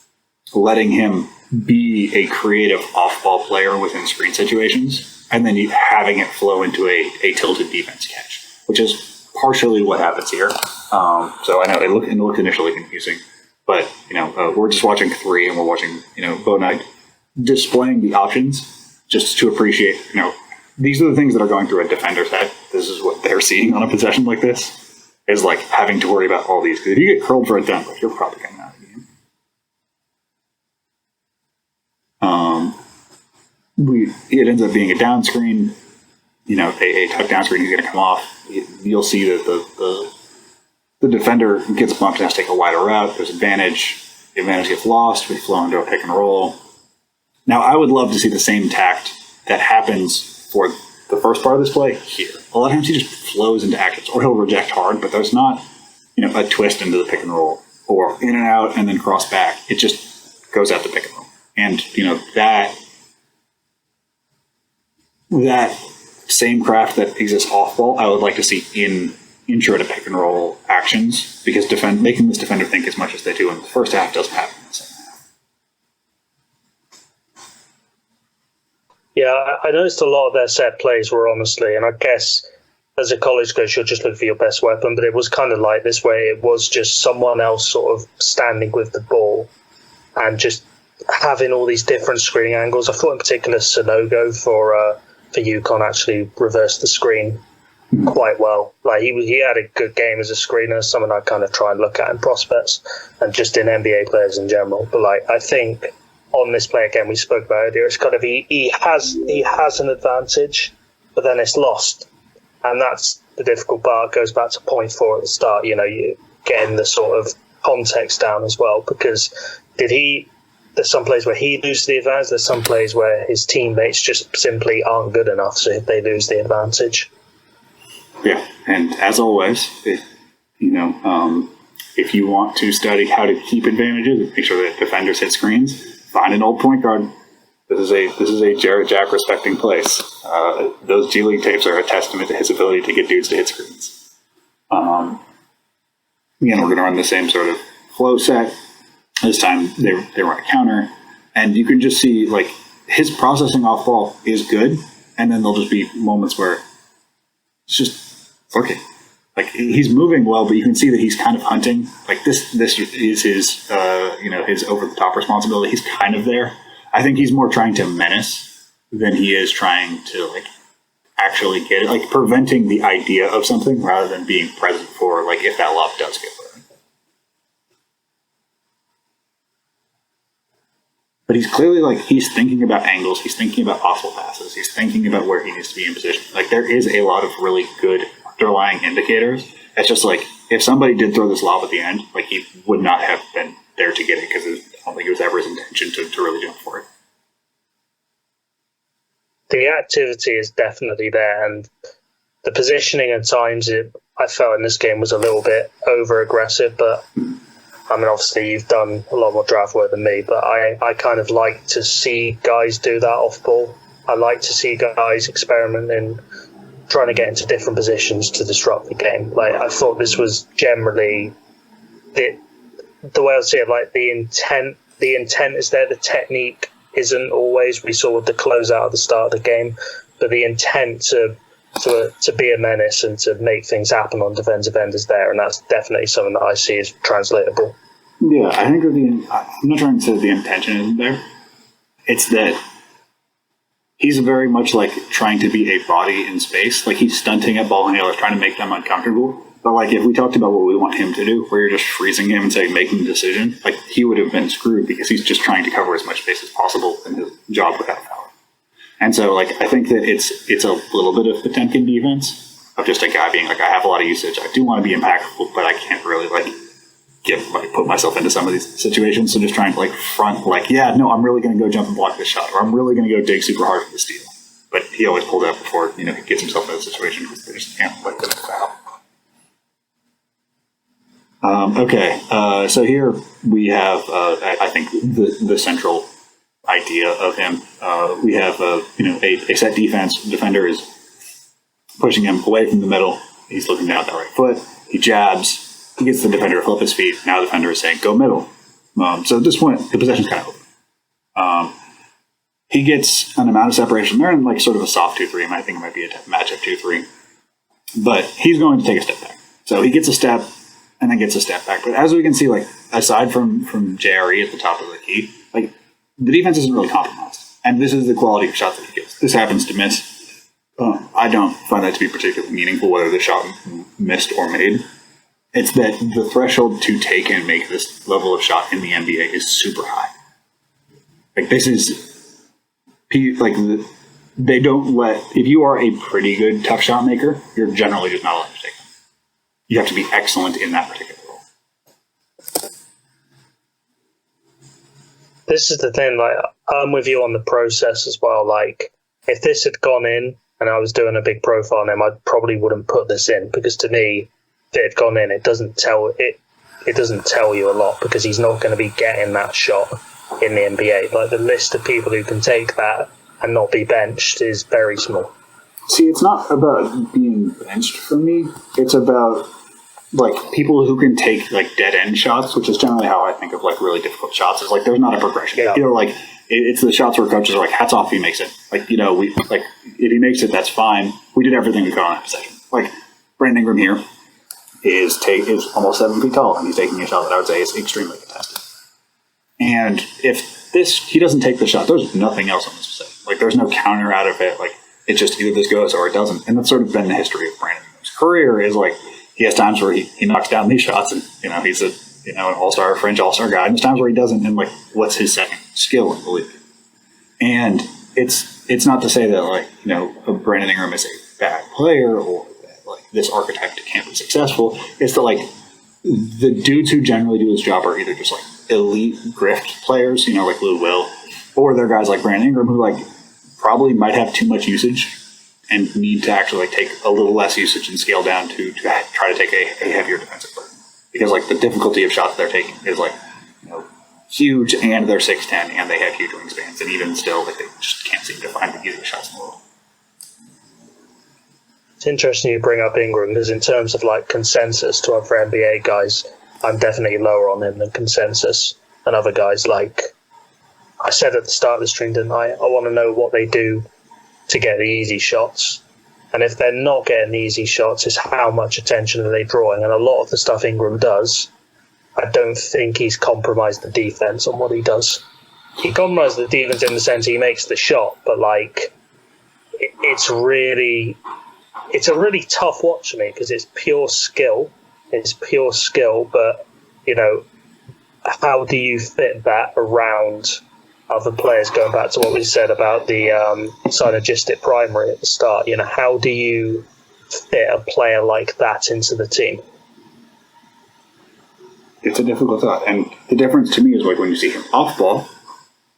letting him be a creative off-ball player within screen situations, and then having it flow into a tilted defense catch, which is partially what happens here. So I know it looked initially confusing, But, we're just watching 3 and we're watching, Bouknight displaying the options just to appreciate, these are the things that are going through a defender's head. This is what they're seeing on a possession like this, is like having to worry about all these. Because if you get curled for a dunk, like, you're probably getting out of the game. It ends up being a down screen, a tuck down screen is going to come off. You'll see that the defender gets bumped and has to take a wider route. There's advantage. The advantage gets lost. We flow into a pick and roll. Now, I would love to see the same tact that happens for the first part of this play here. A lot of times he just flows into actions, or he'll reject hard, but there's not, a twist into the pick and roll, or in and out and then cross back. It just goes out the pick and roll. And, that same craft that exists off ball, I would like to see in intro to pick and roll actions, because making this defender think as much as they do in the first half doesn't happen in the second half. Yeah, I noticed a lot of their set plays were honestly, and I guess as a college coach, you'll just look for your best weapon, but it was kind of like this way. It was just someone else sort of standing with the ball and just having all these different screening angles. I thought in particular Sonogo for UConn actually reversed the screen quite well. Like he had a good game as a screener, something I kind of try and look at in prospects and just in NBA players in general. But I think on this play again, we spoke about earlier, it's kind of he has an advantage, but then it's lost, and that's the difficult part. It goes back to point 4 at the start. You getting the sort of context down as well, because there's some plays where he loses the advantage. There's some plays where his teammates just simply aren't good enough, so they lose the advantage. Yeah, and as always, if you want to study how to keep advantages, make sure that defenders hit screens. Find an old point guard. This is a Jarrett Jack respecting place. Those G League tapes are a testament to his ability to get dudes to hit screens. Again, we're going to run the same sort of flow set. This time they run a counter, and you can just see his processing off ball is good, and then there'll just be moments where it's just working. He's moving well, but you can see that he's kind of hunting. This is his his over the top responsibility. He's kind of there. I think he's more trying to menace than he is trying to actually get it, preventing the idea of something rather than being present for if that lob does get burned. But he's clearly he's thinking about angles. He's thinking about possible passes. He's thinking about where he needs to be in position. There is a lot of really good underlying indicators. It's just if somebody did throw this lob at the end, he would not have been there to get it, because I don't think it was ever his intention to really jump for it. The activity is definitely there, and the positioning at times I felt in this game was a little bit over aggressive, but I mean, obviously you've done a lot more draft work than me, but I kind of like to see guys do that off ball. I like to see guys experimenting, trying to get into different positions to disrupt the game. I thought this was generally the way I see it. The intent is there. The technique isn't always. We saw with the closeout at the start of the game, but the intent to be a menace and to make things happen on defensive end is there, and that's definitely something that I see as translatable. Yeah, I think I'm not trying to say the intention isn't there. It's that he's very much trying to be a body in space. He's stunting at ball handlers, trying to make them uncomfortable. But if we talked about what we want him to do, where you're just freezing him and saying, making a decision, he would have been screwed, because he's just trying to cover as much space as possible in his job without power. And so, I think that it's a little bit of Potemkin defense of just a guy being I have a lot of usage. I do want to be impactful, but I can't really put myself into some of these situations. So just trying to front I'm really going to go jump and block this shot, or I'm really going to go dig super hard for the steal. But he always pulled out before he gets himself in a situation because they just can't the next foul. So here we have I think the central idea of him. We have a set defense. The defender is pushing him away from the middle. He's looking down at that right foot. He jabs. He gets the defender to flip his feet. Now the defender is saying, go middle. So at this point, the possession's kind of open. He gets an amount of separation. They're in sort of a soft 2-3. I think it might be a matchup 2-3. But he's going to take a step back. So he gets a step. and then gets a step back. But as we can see, like aside from JRE at the top of the key, like the defense isn't really compromised. And this is the quality of shot that he gets. This happens to miss. I don't find that to be particularly meaningful, whether the shot missed or made. It's that the threshold to take and make this level of shot in the NBA is super high. Like this is, like they don't let, if you are a pretty good tough shot maker, you're generally just not allowed to take them. You have to be excellent in that particular role. This is the thing, like, I'm with you on the process as well. Like, if this had gone in and I was doing a big profile on him, I probably wouldn't put this in, because to me, if it had gone in, it doesn't tell you a lot, because he's not going to be getting that shot in the NBA. Like, the list of people who can take that and not be benched is very small. See, it's not about being benched for me. It's about like people who can take like dead end shots, which is generally how I think of like really difficult shots. Is like there's not a progression. Yeah. You know, like it's the shots where coaches are like, hats off if he makes it. Like, you know, we like if he makes it, that's fine. We did everything we could on that possession. Like Brandon Ingram here is almost 7 feet tall, and he's taking a shot that I would say is extremely contested. And if he doesn't take the shot, there's nothing else on this possession. Like there's no counter out of it. Like it's just either this goes or it doesn't. And that's sort of been the history of Brandon Ingram's career. Is like he has times where he knocks down these shots, and you know he's an all-star, fringe all-star guy. And there's times where he doesn't. And like, what's his second skill in the league? And it's not to say that like Brandon Ingram is a bad player or that like this archetype can't be successful. It's that like the dudes who generally do this job are either just like elite grift players, like Lou Will, or they're guys like Brandon Ingram who like probably might have too much usage and need to actually like take a little less usage and scale down to try to take a heavier defensive burden. Because like the difficulty of shots they're taking is like huge, and they're 6'10", and they have huge wingspans, and even still like they just can't seem to find the easiest shots in the world. It's interesting you bring up Ingram, because in terms of like consensus to other NBA guys, I'm definitely lower on him than consensus. And other guys, like I said at the start of the stream, didn't I? I want to know what they do to get the easy shots. And if they're not getting the easy shots, it's how much attention are they drawing? And a lot of the stuff Ingram does, I don't think he's compromised the defense on what he does. He compromised the defense in the sense he makes the shot, but like it's a really tough watch for me, because it's pure skill. It's pure skill, but how do you fit that around other players? Going back to what we said about the synergistic primary at the start, how do you fit a player like that into the team? It's a difficult thought, and the difference to me is like when you see him off ball,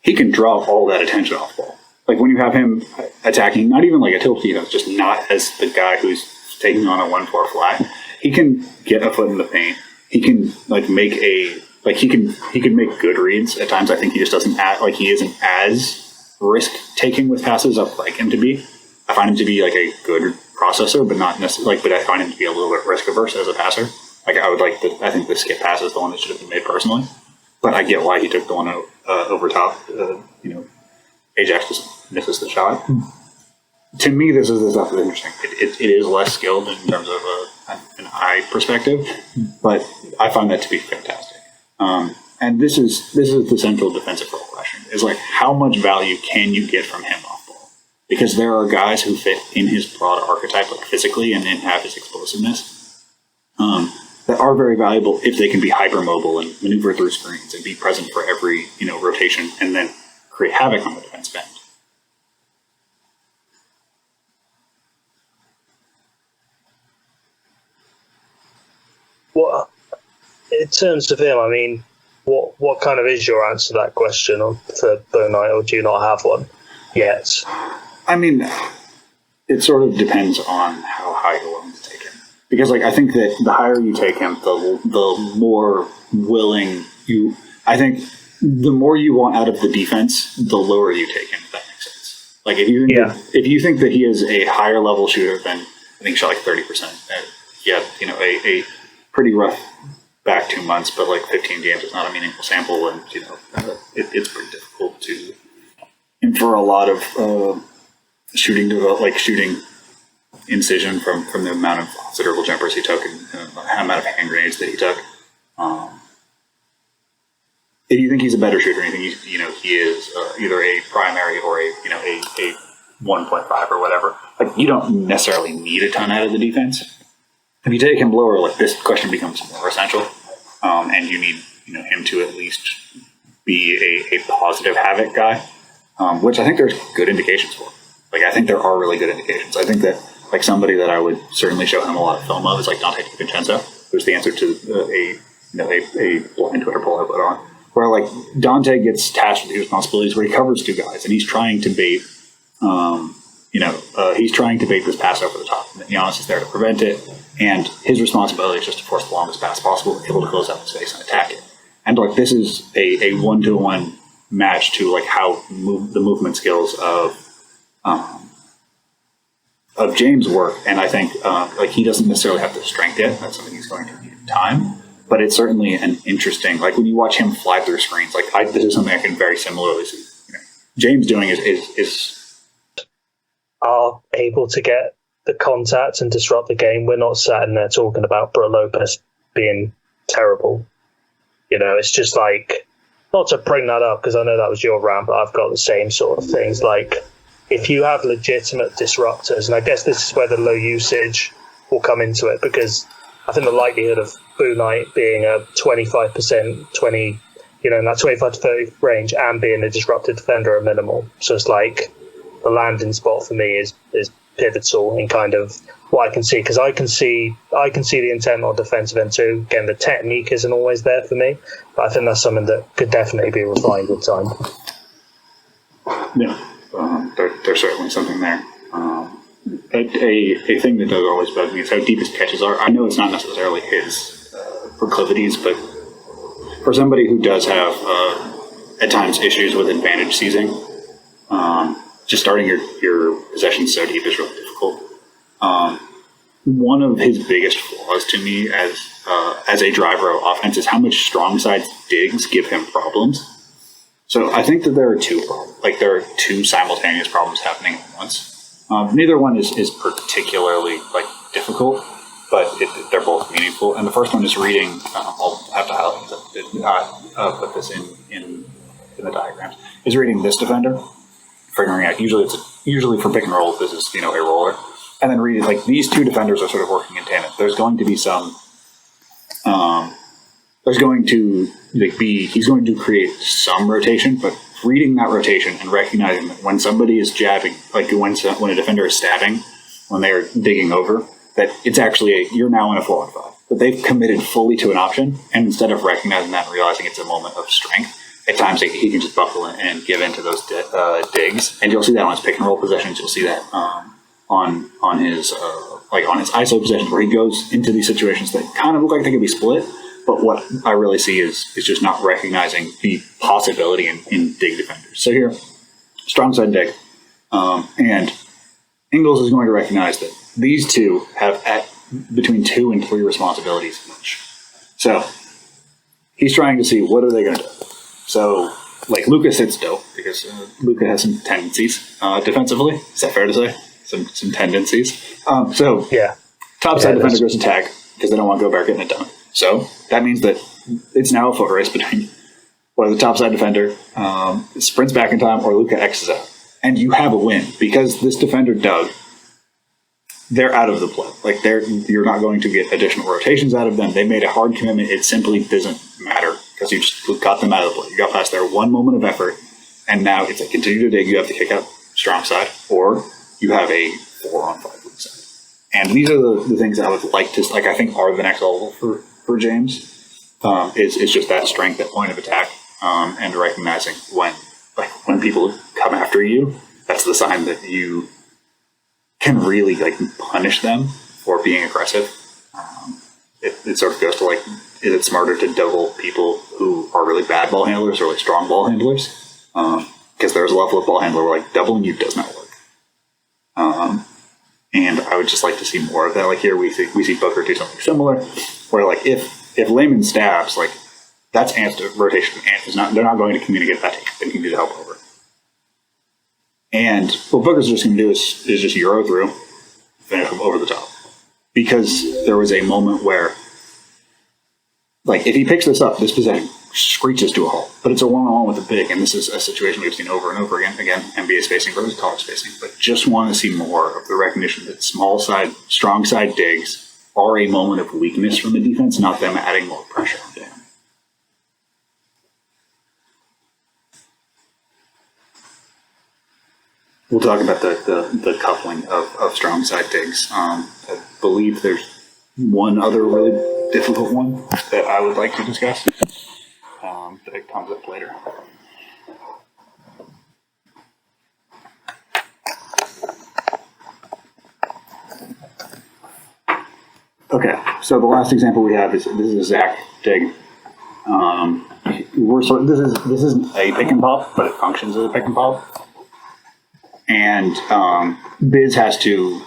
he can draw all that attention off ball. Like when you have him attacking, not even like a tilt defense, just not as the guy who's taking on a 1-4 fly, he can get a foot in the paint. He can like make he can make good reads at times. I think he just doesn't he isn't as risk taking with passes as I'd like him to be. I find him to be like a good processor, but not necessarily but I find him to be a little bit risk averse as a passer. Like I think the skip pass is the one that should have been made personally, but I get why he took the one over top. Ajax just misses the shot. To me, this is the stuff that's interesting. It is less skilled in terms of an eye perspective, but I find that to be fantastic. And this is the central defensive role question: is like how much value can you get from him off ball? Because there are guys who fit in his broad archetype, like physically, and have his explosiveness. That are very valuable if they can be hypermobile and maneuver through screens and be present for every rotation and then create havoc on the defensive end. Well, in terms of him, I mean, what kind of is your answer to that question for Bouknight, or do you not have one yet? I mean, it sort of depends on how high you're willing to take him. Because I think that the higher you take him, the more willing you... I think the more you want out of the defense, the lower you take him, if that makes sense. Like, if you think that he is a higher level shooter than, I think he shot like 30%. A pretty rough back 2 months, but like 15 games is not a meaningful sample, and it's pretty difficult to infer a lot of shooting incision from the amount of considerable jumpers he took and the amount of hand grenades that he took. If you think he's a better shooter, and you think he is either a primary or a 1.5 or whatever, like you don't necessarily need a ton out of the defense. If you take him lower, like this question becomes more essential, and you need him to at least be a positive havoc guy, which I think there's good indications for. Like I think there are really good indications. I think that like somebody that I would certainly show him a lot of film of is like Dante DiVincenzo, who's the answer to a blind Twitter poll I put on, where like Dante gets tasked with the responsibilities where he covers two guys and he's trying to bait, he's trying to bait this pass over the top. And Giannis is there to prevent it, and his responsibility is just to force the longest pass possible, able to close out the space and attack it. And like this is a 1-to-1 match to like how the movement skills of James work, and I think like he doesn't necessarily have the strength yet. That's something he's going to need time. But it's certainly an interesting, like when you watch him fly through screens, like this is something I can very similarly see James doing is are able to get the contact and disrupt the game. We're not sat in there talking about Brook Lopez being terrible. It's just like, not to bring that up because I know that was your rant, but I've got the same sort of things. Like if you have legitimate disruptors, and I guess this is where the low usage will come into it, because I think the likelihood of Bouknight being a 25%, in that 25 to 30 range and being a disrupted defender are minimal. So it's like the landing spot for me is pivotal in kind of what I can see, because I can see the intent on defensive end too. Again, the technique isn't always there for me, but I think that's something that could definitely be refined with time. Yeah, there's certainly something there. A thing that does always bug me is how deep his catches are. I know it's not necessarily his proclivities, but for somebody who does have at times issues with advantage seizing, just starting your possessions so deep is really difficult. One of his biggest flaws to me as a driver of offense is how much strong side digs give him problems. So I think that there are two simultaneous problems happening at once. Neither one is particularly difficult, but they're both meaningful. And the first one is reading. I'll have to highlight this. I did not put this in the diagrams. Is reading this defender, figuring out usually for pick and roll this is a roller, and then reading these two defenders are sort of working in tandem. There's going to be some. There's going to he's going to create some rotation, but reading that rotation and recognizing that when somebody is jabbing, when a defender is stabbing, when they are digging over, that it's actually you're now in a 4-on-5. But they've committed fully to an option, and instead of recognizing that and realizing it's a moment of strength, at times he can just buckle in and give in to those digs. And you'll see that on his pick and roll possessions. You'll see that on his ISO possessions where he goes into these situations that kind of look like they could be split. But what I really see is just not recognizing the possibility in dig defenders. So here, strong side dig. And Ingles is going to recognize that these two have between 2 and 3 responsibilities each. So he's trying to see what are they going to do. So Luka sits still because Luka has some tendencies defensively. Is that fair to say? Some tendencies. Top side defender goes to tag because they don't want Gobert getting it done. So that means that it's now a foot race between whether the topside defender sprints back in time or Luka X's out. And you have a win because this defender dug. They're out of the play. You're not going to get additional rotations out of them. They made a hard commitment. It simply doesn't matter because you just got them out of the play. You got past their one moment of effort, and now it's continue to dig. You have to kick out strong side, or you have a 4-on-5 weak side. And these are the things I would like to I think are the next level for James. Is just that strength, that point of attack, and recognizing when people come after you, that's the sign that you can really punish them for being aggressive. It sort of goes to is it smarter to double people who are really bad ball handlers or strong ball handlers? Because there's a level of ball handler where doubling you does not work. And I would just like to see more of that. Here we see Booker do something similar, where if Layman stabs, that's Ant's rotation. Ant is not. They're not going to communicate that. They can do the help over. And what Booker's just going to do is just Euro through, finish him over the top. Because there was a moment where, like, if he picks this up, this possession screeches to a halt. But it's a one-on-one with a big, and this is a situation we've seen over and over again. Again, NBA spacing versus college spacing. But just want to see more of the recognition that strong side digs are a moment of weakness from the defense, not them adding more pressure onto him. We'll talk about the coupling of strong side digs. I believe there's one other really difficult one that I would like to discuss that comes up later. Okay, so the last example we have is this is a Zach dig. This is a pick and pop, but it functions as a pick and pop. And Biz has to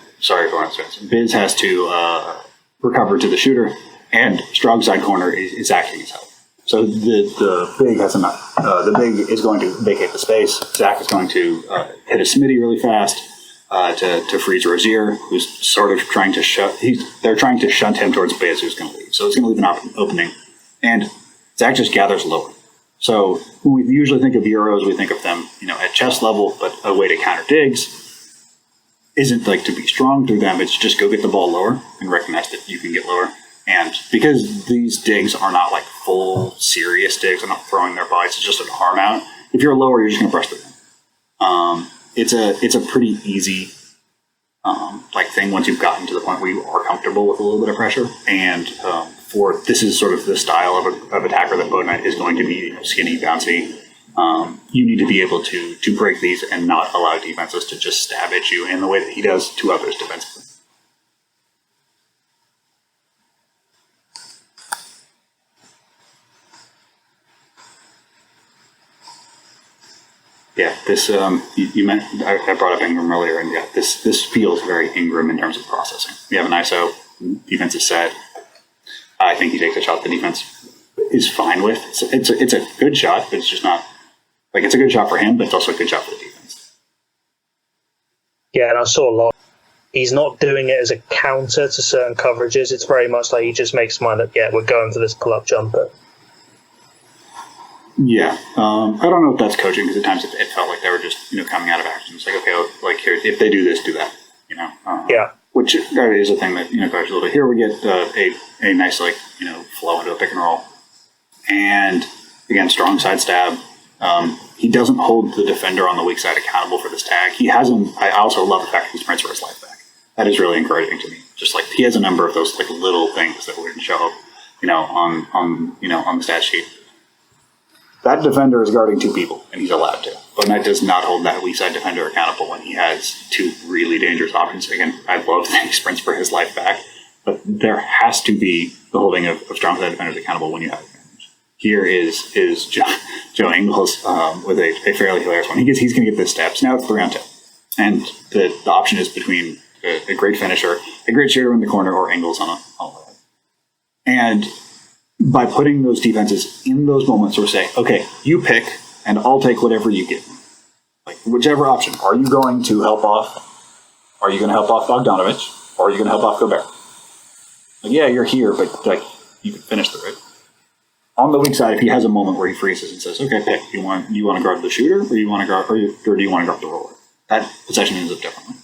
recover to the shooter, and strong side corner is acting as help. So the big is going to vacate the space. Zach is going to hit a Smitty really fast to freeze Rozier, who's sort of trying to they're trying to shunt him towards Biz, who's going to leave. So it's going to leave an opening, and Zach just gathers lower. So when we usually think of Euros, we think of them, at chest level, but a way to counter digs isn't like to be strong through them. It's just go get the ball lower and recognize that you can get lower. And because these digs are not like full serious digs, I'm not throwing their bodies, it's just an arm out. If you're lower, you're just going to brush through them. It's a pretty easy thing once you've gotten to the point where you are comfortable with a little bit of pressure. And this is sort of the style of attacker that Bouknight is going to be, skinny, bouncy. You need to be able to break these and not allow defenses to just stab at you in the way that he does to others defensively. Yeah, this you meant I brought up Ingram earlier, and yeah, this feels very Ingram in terms of processing. We have an ISO, defense is set. I think he takes a shot the defense is fine with. It's a good shot, but it's just not it's a good shot for him, but it's also a good shot for the defense. Yeah, and I saw a lot. He's not doing it as a counter to certain coverages. It's very much like he just makes mind that, yeah, we're going for this pull-up jumper. Yeah, I don't know if that's coaching, because at times it felt like they were just coming out of action. It's like, okay, here, if they do this, do that. Yeah. Which is a thing that guys will do. Here we get a nice flow into a pick and roll, and again, strong side stab. He doesn't hold the defender on the weak side accountable for this tag. He has him. I also love the fact that he sprints for his life back. That is really encouraging to me. Just he has a number of those little things that wouldn't show up, on the stat sheet. That defender is guarding two people, and he's allowed to. But that does not hold that weak side defender accountable when he has two really dangerous options. Again, I love that he sprints for his life back, but there has to be the holding of strong side defenders accountable when you have advantage. Here is Joe Ingles with a fairly hilarious one. He's going to get the steps. Now it's 3-on-2. And the option is between a great finisher, a great shooter in the corner, or Ingles on a layup. And by putting those defenses in those moments where say, okay, you pick, and I'll take whatever you give me. Whichever option. Are you going to help off? Are you going to help off Bogdanovich? Or are you going to help off Gobert? Yeah, you're here, but you can finish through it. On the weak side, if he has a moment where he freezes and says, okay, pick. You want to guard the shooter, or do you want to guard the roller? That possession ends up differently.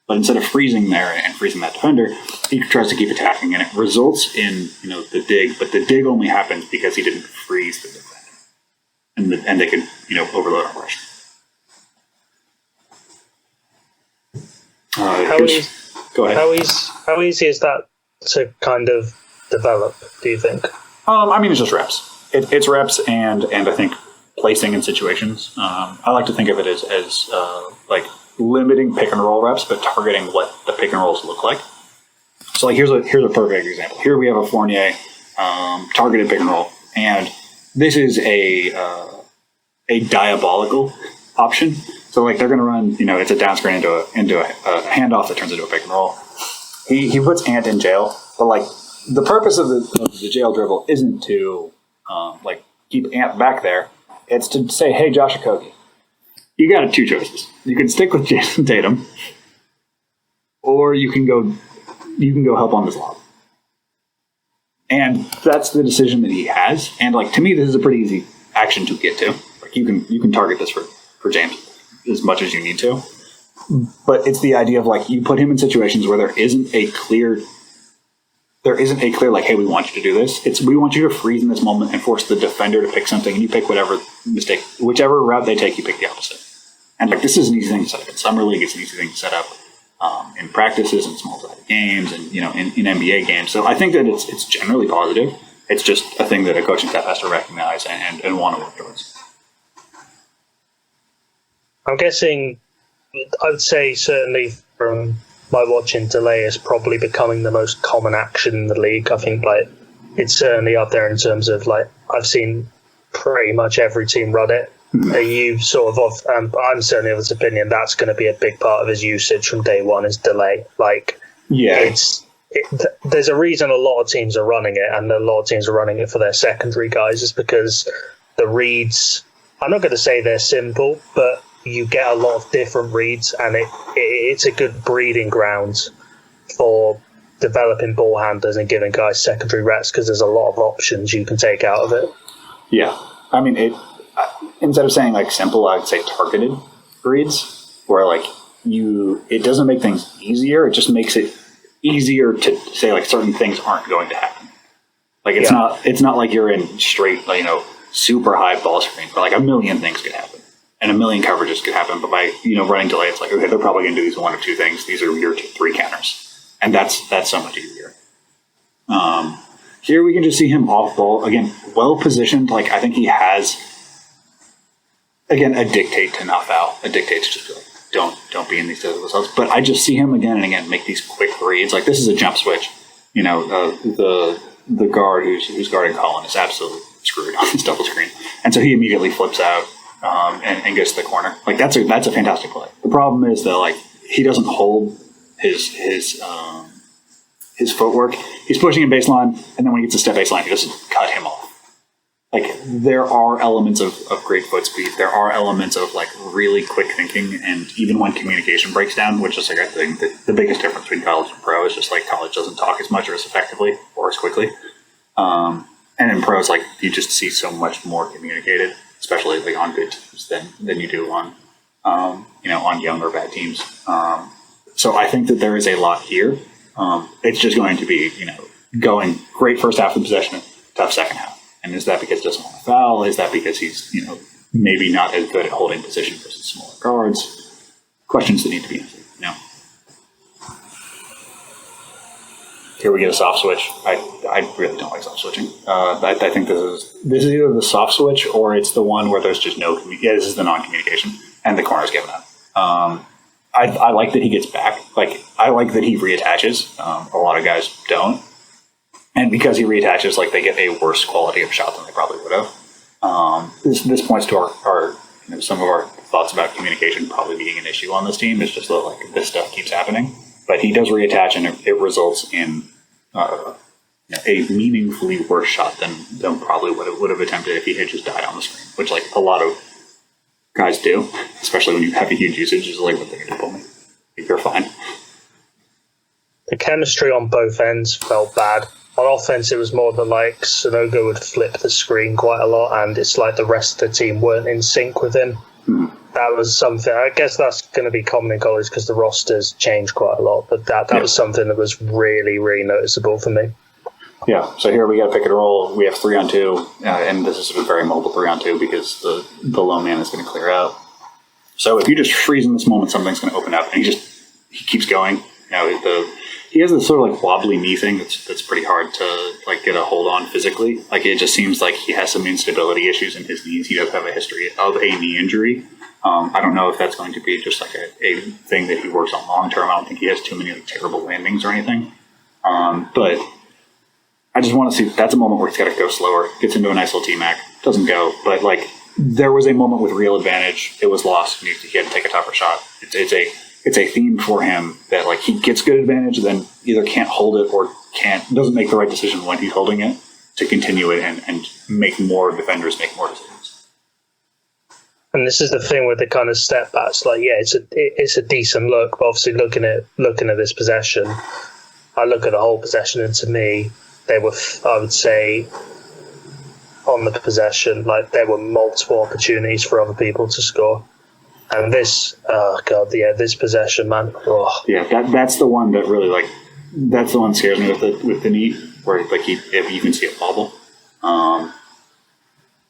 But instead of freezing there and freezing that defender, he tries to keep attacking, and it results in the dig. But the dig only happens because he didn't freeze the defender, and they could overload on pressure. Go ahead. How easy is that to kind of develop? Do you think? It's just reps. It's reps, and I think placing in situations. I like to think of it as limiting pick and roll reps, but targeting what the pick and rolls look like. So here's a perfect example. Here we have a Fournier targeted pick and roll, and this is a diabolical option. So they're going to run, it's a down screen into a handoff that turns into a pick and roll. He puts Ant in jail, but the purpose of the jail dribble isn't to keep Ant back there. It's to say, hey, Josh Okogie, you got two choices. You can stick with Jason Tatum, or you can go help on this lob. And that's the decision that he has. And like, to me, this is a pretty easy action to get to. Like, you can target this for James as much as you need to. But it's the idea of like, you put him in situations where there isn't a clear like, hey, we want you to do this. It's, we want you to freeze in this moment and force the defender to pick something, and you pick whichever route they take, you pick the opposite. And like, this is an easy thing to set up in summer league. It's an easy thing to set up in practices and small-sided games, and in NBA games. So I think that it's generally positive. It's just a thing that a coaching staff has to recognize and want to work towards. I'm guessing, I would say certainly from my watching, delay is probably becoming the most common action in the league. I think like it's certainly up there in terms of like, I've seen pretty much every team run it. Are you sort of I'm certainly of this opinion that's going to be a big part of his usage from day one is delay. Like, yeah, there's a reason a lot of teams are running it, and a lot of teams are running it for their secondary guys, is because the reads, I'm not going to say they're simple, but you get a lot of different reads, and it's a good breeding ground for developing ball handlers and giving guys secondary reps, because there's a lot of options you can take out of it. Yeah, I mean, instead of saying like simple, I would say targeted reads, where like it doesn't make things easier. It just makes it easier to say like certain things aren't going to happen. Like it's not like you're in straight, super high ball screen, but like a million things could happen and a million coverages could happen. But by, running delay, it's like, okay, they're probably going to do these one or two things. These are your 3 counters. And that's so much easier. Here we can just see him off ball again, well positioned. Like, I think he has, again, a dictate to not foul, a dictate to just be like, don't be in these results. But I just see him again and again make these quick reads. Like, this is a jump switch. The guard who's guarding Colin is absolutely screwed on his double screen, and so he immediately flips out and gets to the corner. Like, that's a fantastic play. The problem is that like, he doesn't hold his footwork. He's pushing in baseline, and then when he gets to step baseline, he doesn't cut him off. Like, there are elements of great foot speed. There are elements of like really quick thinking, and even when communication breaks down, which is like, I think the biggest difference between college and pro is just like college doesn't talk as much or as effectively or as quickly. And in pros, like, you just see so much more communicated, especially like on good teams than you do on young or bad teams. So I think that there is a lot here. It's just going to be, going great first half of possession, tough second half. And is that because he doesn't want to foul? Is that because he's, maybe not as good at holding position versus smaller guards? Questions that need to be answered. Here we get a soft switch. I really don't like soft switching. I think this is either the soft switch or it's the one where there's just no communication. Yeah, this is the non-communication, and the corner's given up. I like that he gets back. Like, I like that he reattaches. A lot of guys don't. And because he reattaches, like, they get a worse quality of shot than they probably would have. This points to our some of our thoughts about communication probably being an issue on this team. It's just that like this stuff keeps happening. But he does reattach, and it results in a meaningfully worse shot than probably would have attempted if he had just died on the screen, which like a lot of guys do, especially when you have a huge usage. Is like, what they're going to pull me. You're fine. The chemistry on both ends felt bad. On offense, it was more that like Sonogo would flip the screen quite a lot, and it's like the rest of the team weren't in sync with him. That was something, I guess that's going to be common in college because the rosters change quite a lot, but that was something that was really, really noticeable for me. Yeah, so here we got pick and roll. We have 3-on-2, and this is a very mobile 3-on-2 because the low man is going to clear out. So if you just freeze in this moment, something's going to open up, and he keeps going. He has this sort of like wobbly knee thing that's pretty hard to like get a hold on physically. Like, it just seems like he has some instability issues in his knees. He does have a history of a knee injury. I don't know if that's going to be just like a thing that he works on long term. I don't think he has too many like terrible landings or anything. But I just want to see, that's a moment where he's got to go slower, gets into a nice little T-Mac, doesn't go. But like, there was a moment with real advantage. It was lost. He had to take a tougher shot. It's a theme for him that like he gets good advantage, then either can't hold it or doesn't make the right decision when he's holding it to continue it and make more defenders make more decisions. And this is the thing with the kind of step backs. Like, yeah, it's a decent look, but obviously looking at this possession, I look at the whole possession, and to me, they were, I would say, on the possession, like there were multiple opportunities for other people to score. And this, this possession, man. Oh. Yeah, that's the one that really that's the one that scares me with the knee, where if you can see it wobble.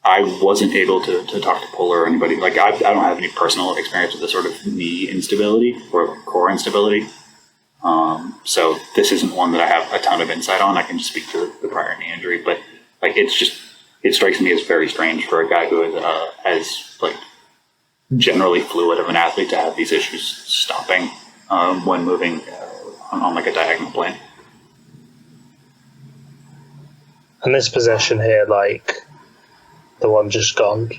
I wasn't able to talk to Polar or anybody. Like I don't have any personal experience with this sort of knee instability or core instability. So this isn't one that I have a ton of insight on. I can just speak to the prior knee injury, but it strikes me as very strange for a guy who is as generally fluid of an athlete to have these issues stopping when moving on a diagonal plane. And this possession here, the one just gone,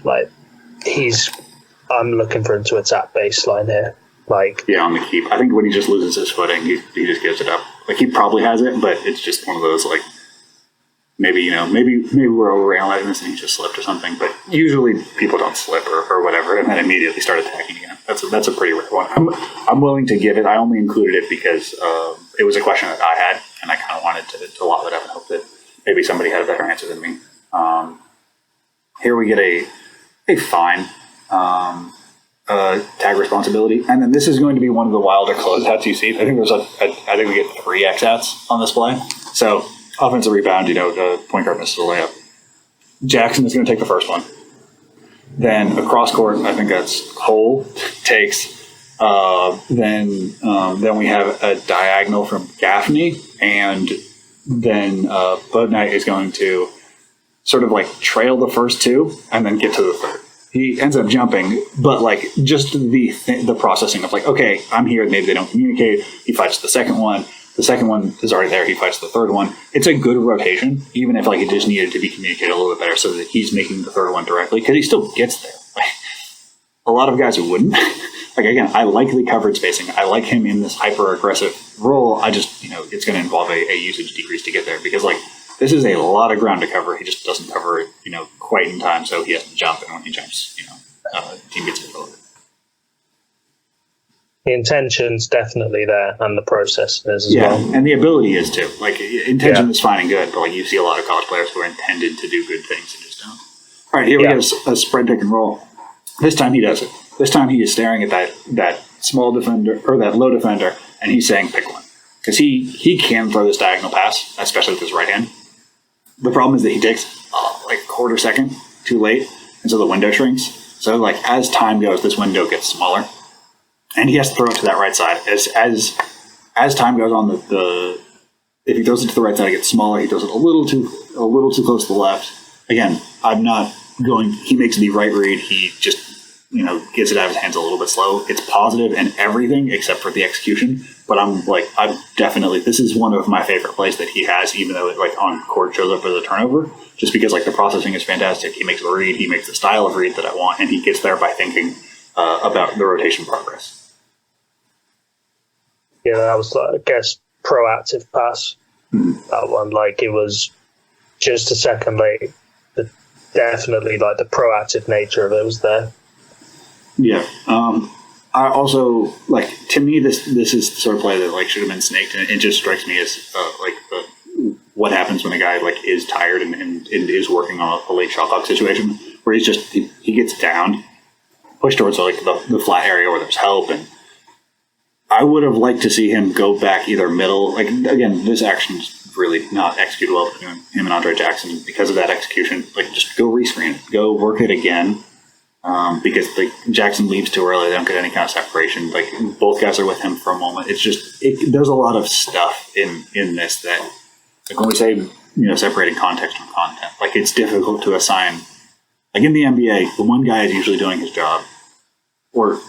I'm looking for him to attack baseline here. On the keep. I think when he just loses his footing, he just gives it up. He probably has it, but it's just one of those maybe we're overanalyzing this and he just slipped or something. But usually people don't slip or whatever and then immediately start attacking again. That's a pretty rare one. I'm willing to give it. I only included it because it was a question that I had, and I kind of wanted to lob it up and hope that maybe somebody had a better answer than me. Here we get a fine tag responsibility, and then this is going to be one of the wilder closeouts you see. I think I think we get 3 X-outs on this play. So offensive rebound, the point guard misses a layup. Jackson is going to take the first one. Then across court, I think that's Cole takes. Then we have a diagonal from Gaffney, and then Bouknight is going to sort of trail the first 2 and then get to the third. He ends up jumping, but just the processing of okay, I'm here. Maybe they don't communicate. He fights the second one. The second one is already there. He fights the third one. It's a good rotation, even if it just needed to be communicated a little bit better so that he's making the third one directly, because he still gets there. A lot of guys who wouldn't. Again, I like the coverage spacing. I like him in this hyper aggressive role. I just it's going to involve a usage decrease to get there, because this is a lot of ground to cover. He just doesn't cover it, quite in time, so he has to jump, and when he jumps, team gets it over. The intention's definitely there, and the process is as well. Yeah, and the ability is too. Intention is fine and good, but you see a lot of college players who are intended to do good things and just don't. All right, here we get a spread pick and roll. This time he does it. This time he is staring at that small defender, or that low defender, and he's saying pick one. Because he can throw this diagonal pass, especially with his right hand. The problem is that he takes a quarter second too late, and so the window shrinks. So as time goes, this window gets smaller, and he has to throw it to that right side. As time goes on, if he throws it to the right side, it gets smaller. He throws it a little too close to the left. Again, I'm not going. He makes the right read. He just gets it out of his hands a little bit slow. It's positive and everything except for the execution. But I'm definitely, this is one of my favorite plays that he has, even though it on court shows up as a turnover, just because the processing is fantastic. He makes the read, he makes the style of read that I want, and he gets there by thinking about the rotation progress. Yeah, that was proactive pass. Mm-hmm. That one, it was just a second late, but definitely the proactive nature of it was there. Yeah. I also to me this is the sort of play that should have been snaked, and it just strikes me as what happens when a guy is tired and is working on a late shot clock situation where he gets down, pushed towards the flat area where there's help, and I would have liked to see him go back either middle. Again, this action's really not executed well between him and Andre Jackson because of that execution. Just go rescreen it, go work it again. Because Jackson leaves too early, they don't get any kind of separation. Both guys are with him for a moment. It's just there's a lot of stuff in this that when we say separating context from content, it's difficult to assign. In the NBA, the one guy is usually doing his job, or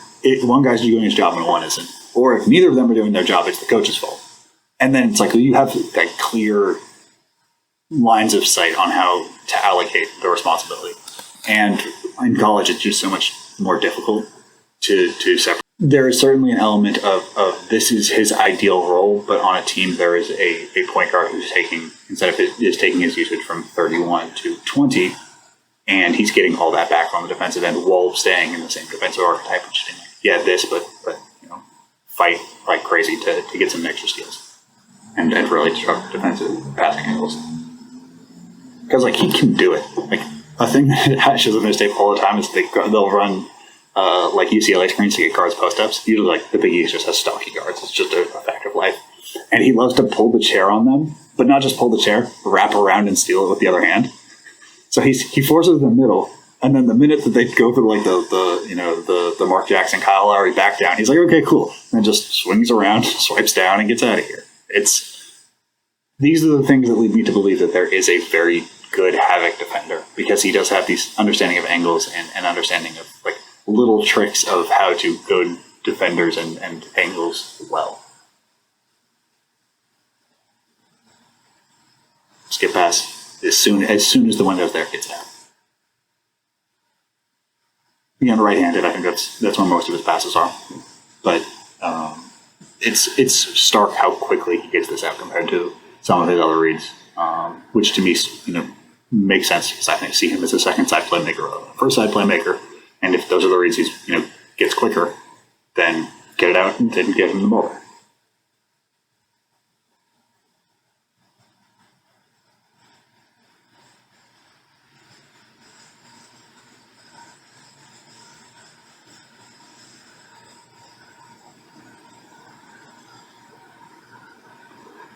one guy's doing his job and one isn't. Or if neither of them are doing their job, it's the coach's fault. And then it's you have clear lines of sight on how to allocate the responsibility. And in college, it's just so much more difficult to separate. There is certainly an element of this is his ideal role, but on a team, there is a point guard who's taking, instead of taking his usage from 31 to 20, and he's getting all that back on the defensive end while staying in the same defensive archetype, which is this, but fight like crazy to get some extra steals and really disrupt defensive passing angles. Because he can do it. A thing that Ash is a mistake all the time is they'll run UCLA screens to get guards post-ups. Usually the Big East just has stocky guards. It's just a fact of life. And he loves to pull the chair on them, but not just pull the chair, wrap around and steal it with the other hand. So he forces the middle, and then the minute that they go for the Mark Jackson, Kyle Lowry back down, he's like, okay, cool, and just swings around, swipes down, and gets out of here. These are the things that lead me to believe that there is a very good Havoc defender, because he does have these understanding of angles and understanding of little tricks of how to go defenders and angles well. Skip pass as soon as the window's there, gets down. Again, right-handed, I think that's where most of his passes are. But it's stark how quickly he gets this out compared to some of his other reads, which to me, makes sense, because I see him as a second side playmaker or a first side playmaker. And if those are the reads he's gets quicker, then get it out and then give him the ball.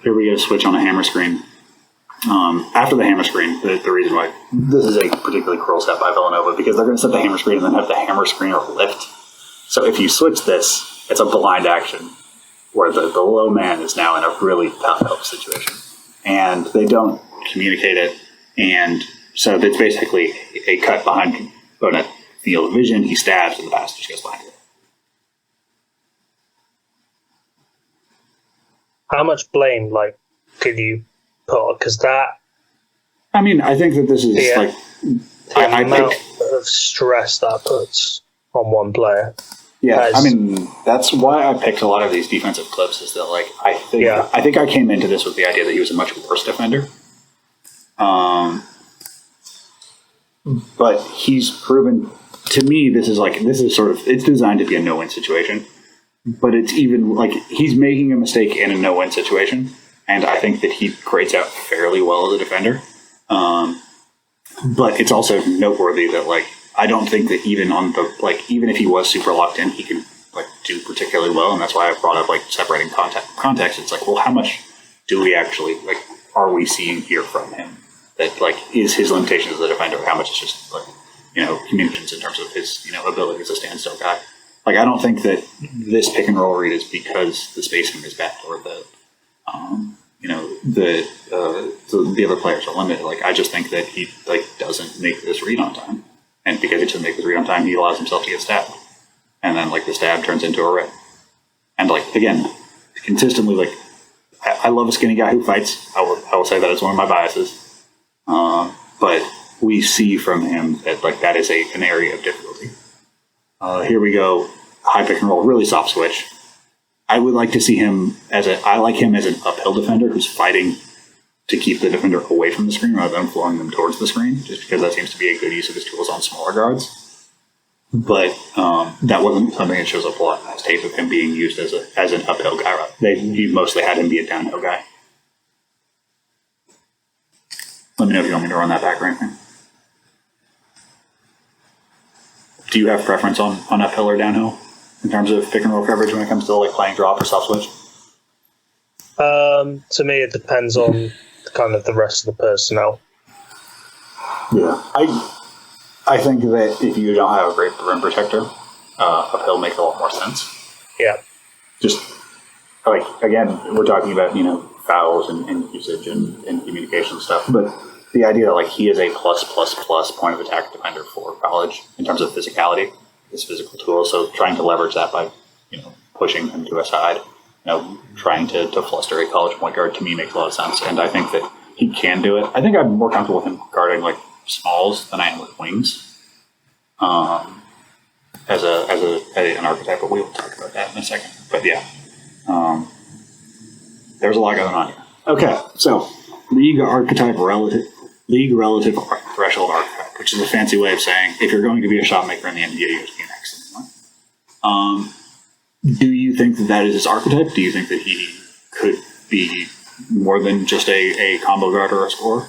Here we get a switch on a hammer screen. After the hammer screen, the reason why this is a particularly cruel step by Villanova, because they're going to set the hammer screen and then have the hammer screener lift. So if you switch this, it's a blind action where the low man is now in a really tough help situation. And they don't communicate it. And so it's basically a cut behind Bouknight field of vision. He stabs and the pass just goes behind it. How much blame, could you put? Because that... I mean, I think that this is, the amount of stress that puts on one player. Yeah, that's why I picked a lot of these defensive clips, is that, I think I came into this with the idea that he was a much worse defender. But he's proven... To me, this is sort of... It's designed to be a no-win situation. But it's even he's making a mistake in a no-win situation, and I think that he grades out fairly well as a defender. But it's also noteworthy that I don't think that even on the even if he was super locked in, he can do particularly well, and that's why I brought up separating context. It's well, how much do we actually are we seeing here from him that is his limitations as a defender? How much is just communications in terms of his ability as a standstill guy? I don't think that this pick and roll read is because the spacing is bad or the other players are limited. I just think that he doesn't make this read on time, and because he doesn't make this read on time, he allows himself to get stabbed, and then the stab turns into a rip. And again, consistently, I love a skinny guy who fights. I will say that it's one of my biases, but we see from him that that is an area of difficulty. Here we go. High pick and roll, really soft switch. I would like to see him I like him as an uphill defender who's fighting to keep the defender away from the screen rather than flowing them towards the screen, just because that seems to be a good use of his tools on smaller guards. But that wasn't something that shows up a lot in his tape of him being used as an uphill guy. You mostly had him be a downhill guy. Let me know if you want me to run that back or anything. Do you have preference on uphill or downhill in terms of pick and roll coverage when it comes to playing drop or soft switch? To me, it depends on kind of the rest of the personnel. Yeah, I think that if you don't have a great rim protector, uphill makes a lot more sense. Yeah. Just again, we're talking about fouls and usage and communication stuff, but the idea that he is a plus point of attack defender for college in terms of physicality, his physical tools. So trying to leverage that by pushing him to a side, trying to fluster a college point guard, to me makes a lot of sense. And I think that he can do it. I think I'm more comfortable with him guarding smalls than I am with wings. As an archetype, but we will talk about that in a second. But yeah, there's a lot going on here. Okay, so league relative threshold archetype. which is a fancy way of saying if you're going to be a shot maker in the NBA, you have to be an excellent one. Do you think that is his archetype? Do you think that he could be more than just a combo guard or a scorer?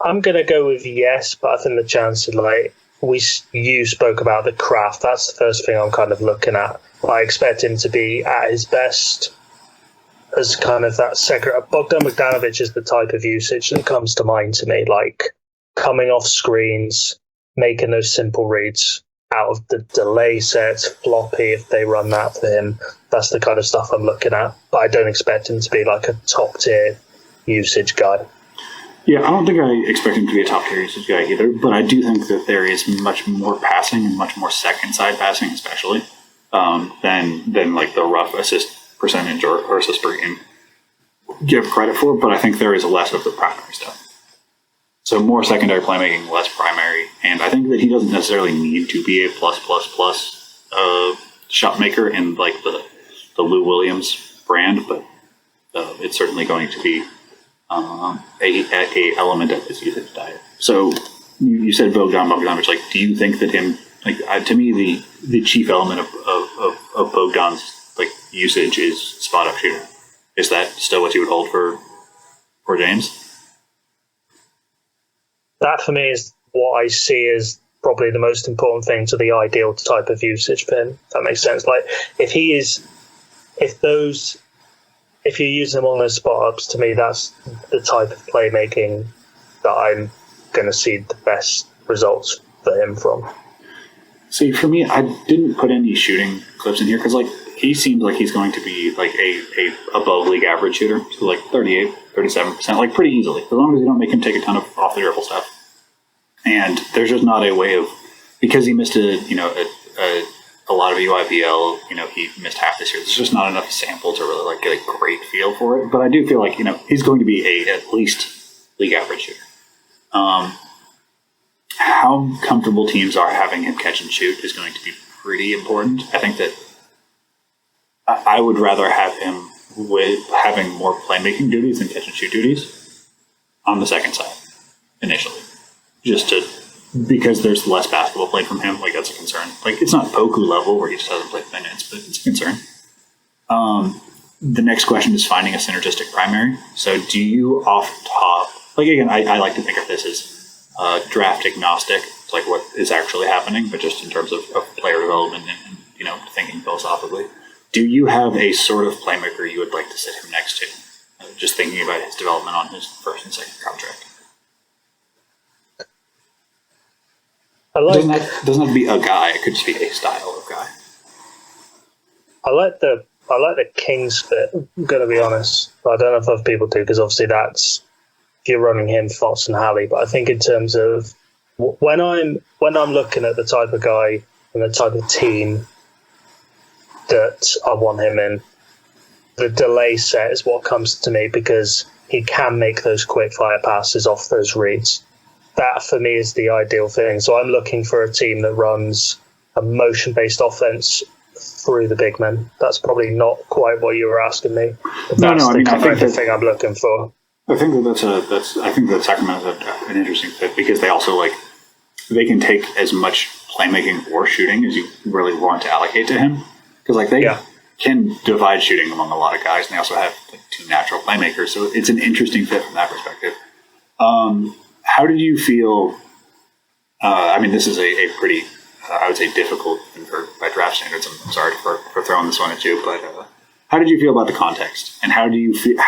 I'm going to go with yes, but I think the chances, like you spoke about the craft. That's the first thing I'm kind of looking at. I expect him to be at his best as kind of that second. Bogdan Bogdanovic is the type of usage that comes to mind to me, like coming off screens, making those simple reads out of the delay sets, floppy if they run that for him. That's the kind of stuff I'm looking at. But I don't expect him to be like a top tier usage guy. Yeah, I don't think I expect him to be a top tier usage guy either, but I do think that there is much more passing and much more second side passing, especially than like the rough assist percentage or assist per game give credit for. But I think there is less of the primary stuff. So more secondary playmaking, less primary, and I think that he doesn't necessarily need to be a plus shot maker in like the Lou Williams brand, but it's certainly going to be a element of his usage diet. So you said Bogdanovich. Like, do you think that him? Like, to me, the chief element of Bogdan's like usage is spot up shooter. Is that still what you would hold for James? That for me is what I see as probably the most important thing to the ideal type of usage for him. If that makes sense. Like if you use him on those spot ups, to me that's the type of playmaking that I'm going to see the best results for him from. See, for me, I didn't put any shooting clips in here because like he seems like he's going to be like a above league average shooter, so like 38, 37%, like pretty easily, as long as you don't make him take a ton of off the dribble stuff. And there's just not a way of, because he missed a lot of UIPL, he missed half this year. There's just not enough sample to really like get a great feel for it. But I do feel like he's going to be at least league average shooter. How comfortable teams are having him catch and shoot is going to be pretty important. I think that I would rather have him with having more playmaking duties than catch and shoot duties on the second side initially, because there's less basketball played from him. Like that's a concern. Like it's not Poku level where he just hasn't played minutes, but it's a concern. The next question is finding a synergistic primary. So do you off top, like again, I like to think of this as draft agnostic, like what is actually happening, but just in terms of player development and thinking philosophically. Do you have a sort of playmaker you would like to sit him next to? Just thinking about his development on his first and second contract. Doesn't have to be a guy. It could just be a style of guy. I like the Kings fit. I'm going to be honest. I don't know if other people do, because obviously that's if you're running him, Fox and Halley. But I think in terms of when I'm looking at the type of guy and the type of team that I want him in, the delay set is what comes to me, because he can make those quick fire passes off those reads. That for me is the ideal thing. So I'm looking for a team that runs a motion based offense through the big men. That's probably not quite what you were asking me. That's the kind of thing I'm looking for. I think I think that Sacramento's an interesting fit, because they also they can take as much playmaking or shooting as you really want to allocate to him. Because they can divide shooting among a lot of guys, and they also have two natural playmakers. So it's an interesting fit from that perspective. How did you feel? This is a pretty, I would say, difficult thing by draft standards. I'm sorry for throwing this one at you, but how did you feel about the context? And how do you feel?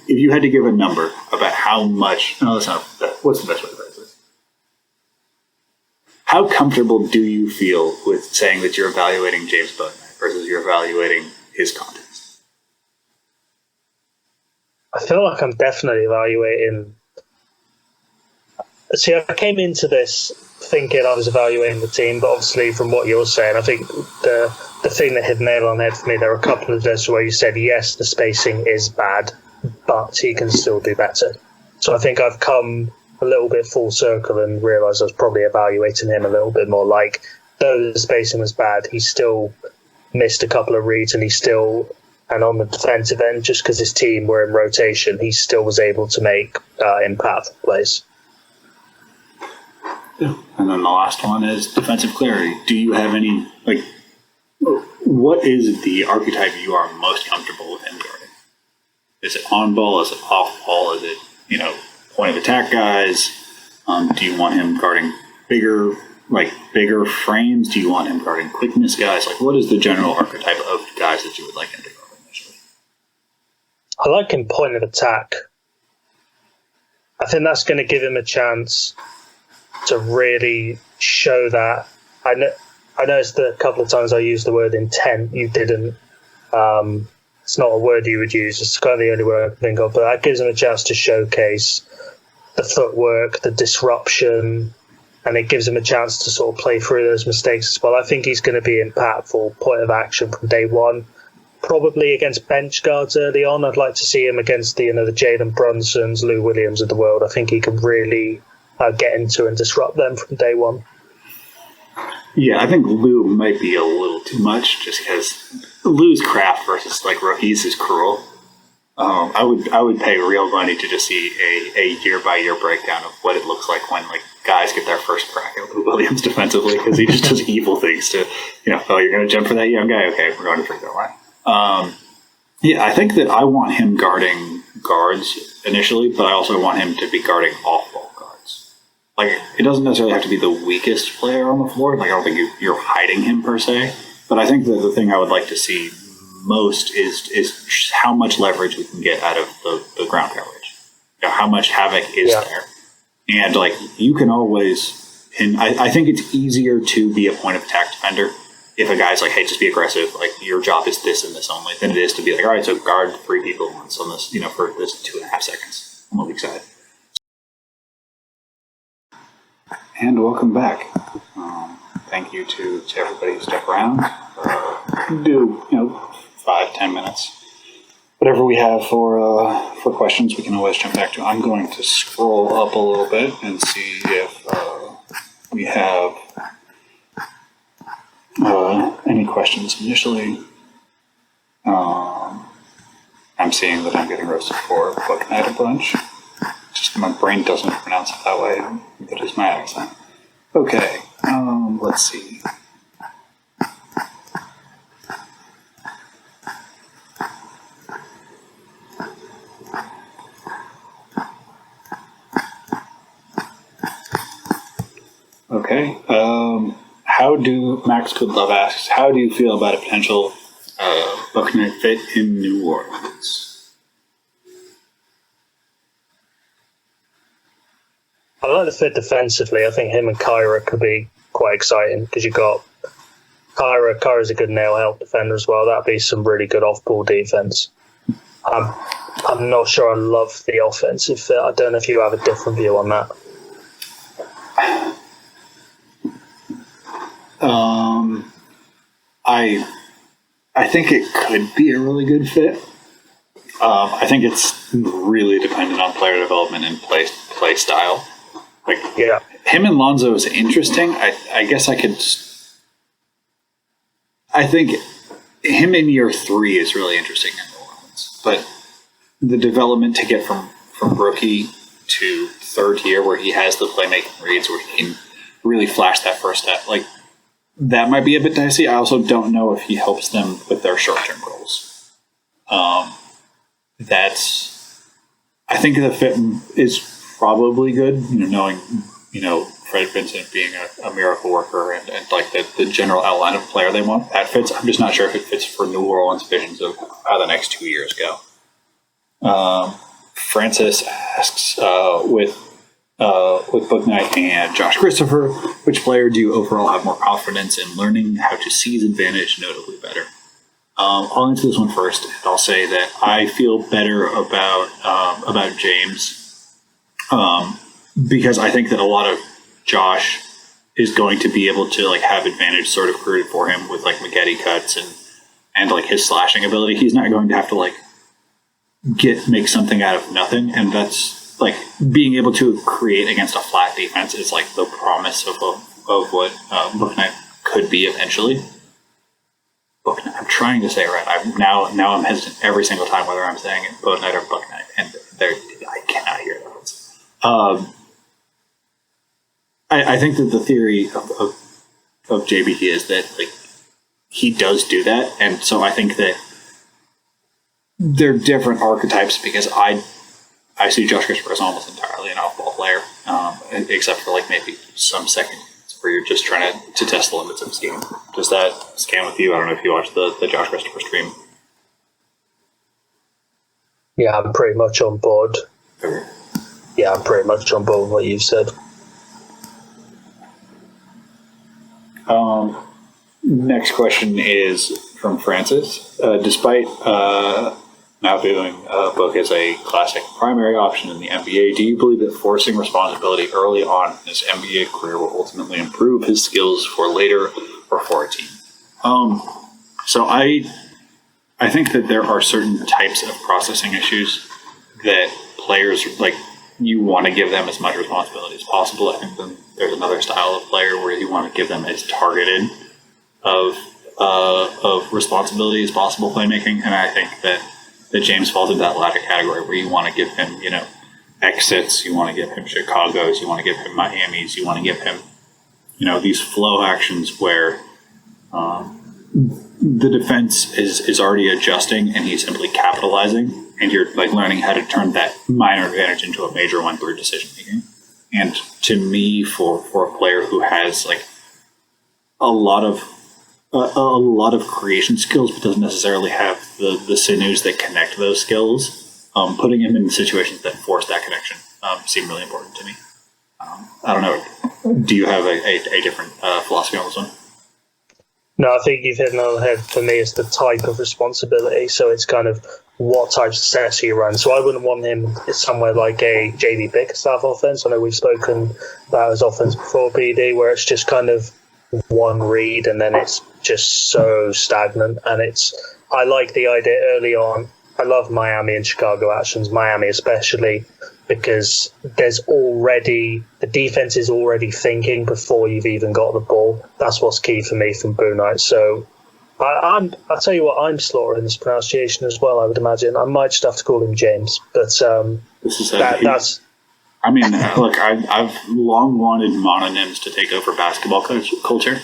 If you had to give a number about how much? No, that's not. What's the best way to phrase this? How comfortable do you feel with saying that you're evaluating James Bouknight versus you're evaluating his context? I feel like I'm definitely evaluating. See, I came into this thinking I was evaluating the team, but obviously from what you're saying, I think the thing that hit the nail on the head for me, there are a couple of days where you said, yes, the spacing is bad, but he can still do better. So I think I've come a little bit full circle and realised I was probably evaluating him a little bit more. Like, though the spacing was bad, he still missed a couple of reads, and he still And on the defensive end, just because his team were in rotation, he still was able to make impactful plays. Yeah. And then the last one is defensive clarity. Do you have any, what is the archetype you are most comfortable with him guarding? Is it on ball? Is it off ball? Is it, point of attack guys? Do you want him guarding bigger frames? Do you want him guarding quickness guys? What is the general archetype of guys that you would like him to guard initially? I like him point of attack. I think that's going to give him a chance to really show that. I noticed that a couple of times I used the word intent. You didn't. It's not a word you would use. It's kind of the only word I can think of. But that gives him a chance to showcase the footwork, the disruption, and it gives him a chance to sort of play through those mistakes as well. I think he's going to be impactful, point of action from day one. Probably against bench guards early on. I'd like to see him against the Jalen Brunsons, Lou Williams of the world. I think he can really get into and disrupt them from day one. Yeah, I think Lou might be a little too much, just because Lou's craft versus rookies is cruel. I would pay real money to just see a year by year breakdown of what it looks like when guys get their first crack at Lou Williams defensively, because he just does evil things to you're going to jump for that young guy. Okay, we're going to free throw line. Yeah, I think that I want him guarding guards initially, but I also want him to be guarding off ball guards. It doesn't necessarily have to be the weakest player on the floor. I don't think you're hiding him per se, but I think that the thing I would like to see most is how much leverage we can get out of the ground coverage. How much havoc is there. And you can always pin. I think it's easier to be a point of attack defender if a guy's hey, just be aggressive. Your job is this and this only, than it is to be all right, so guard 3 people at once on this, for this 2.5 seconds on the weak side. And welcome back. Thank you to everybody who stuck around. Do 5-10 minutes, whatever we have for questions, we can always jump back to. I'm going to scroll up a little bit and see if we have any questions initially. I'm seeing that I'm getting roasted for Bouknight a bunch. Just my brain doesn't pronounce it that way. That is my accent. Okay, let's see. Okay. Max Goodlove asks, how do you feel about a potential Bouknight fit in New Orleans? I like the fit defensively. I think him and Kyra could be quite exciting because you've got Kyra. Kyra's a good nail-help defender as well. That'd be some really good off-ball defense. I'm not sure I love the offensive fit. I don't know if you have a different view on that. I think it could be a really good fit. I think it's really dependent on player development and play style. Him and Lonzo is interesting. I guess I could. I think him in year 3 is really interesting in New Orleans, but the development to get from rookie to 3rd year, where he has the playmaking reads, where he can really flash that first step, that might be a bit dicey. I also don't know if he helps them with their short-term goals. I think the fit is probably good, knowing, Fred Vincent being a miracle worker and the general outline of player they want. That fits. I'm just not sure if it fits for New Orleans' visions of how the next 2 years go. Francis asks, with Bouknight and Josh Christopher, which player do you overall have more confidence in learning how to seize advantage notably better? I'll answer this one first, and I'll say that I feel better about James because I think that a lot of Josh is going to be able to have advantage sort of created for him with McGetty cuts and his slashing ability. He's not going to have to make something out of nothing, and that's being able to create against a flat defense is the promise of what Bouknight could be eventually. Bouknight. I'm trying to say it right. I'm hesitant every single time whether I'm saying it Bouknight or Bouknight, and I cannot hear those. I think that the theory of JBT is that like he does do that, and so I think that they're different archetypes because I see Josh Christopher as almost entirely an off-ball player, except for like maybe some second where you're just trying to test the limits of his game. Does that scan with you? I don't know if you watched the Josh Christopher stream. Yeah, I'm pretty much on board. Okay. Yeah, I'm pretty much on board with what you've said. Next question is from Francis. Despite now viewing Book as a classic primary option in the NBA, do you believe that forcing responsibility early on in his NBA career will ultimately improve his skills for later or for a team? So I think that there are certain types of processing issues that players, like, you want to give them as much responsibility as possible. I think then there's another style of player where you want to give them as targeted of responsibility as possible playmaking, and I think that James falls into that latter category where you want to give him, exits, you want to give him Chicago's, you want to give him Miami's, you want to give him, these flow actions where the defense is already adjusting and he's simply capitalizing, and you're like learning how to turn that minor advantage into a major one through decision making. And to me, for a player who has like a lot of creation skills but doesn't necessarily have the sinews that connect those skills, putting him in situations that force that connection seem really important to me. I don't know. Do you have a different philosophy on this one? No, I think you've hit it on the head. For me, it's the type of responsibility. So it's kind of what types of sets he runs. So I wouldn't want him somewhere like a JV Bickerstaff offense. I know we've spoken about his offense before, PD, where it's just kind of one read and then it's just so stagnant. And I like the idea early on. I love Miami and Chicago actions, Miami especially, because the defense is already thinking before you've even got the ball. That's what's key for me from Bouknight. So I'll tell you what, I'm slaughtering this pronunciation as well, I would imagine. I might just have to call him James, but that's... I mean, look, I've long wanted mononyms to take over basketball culture.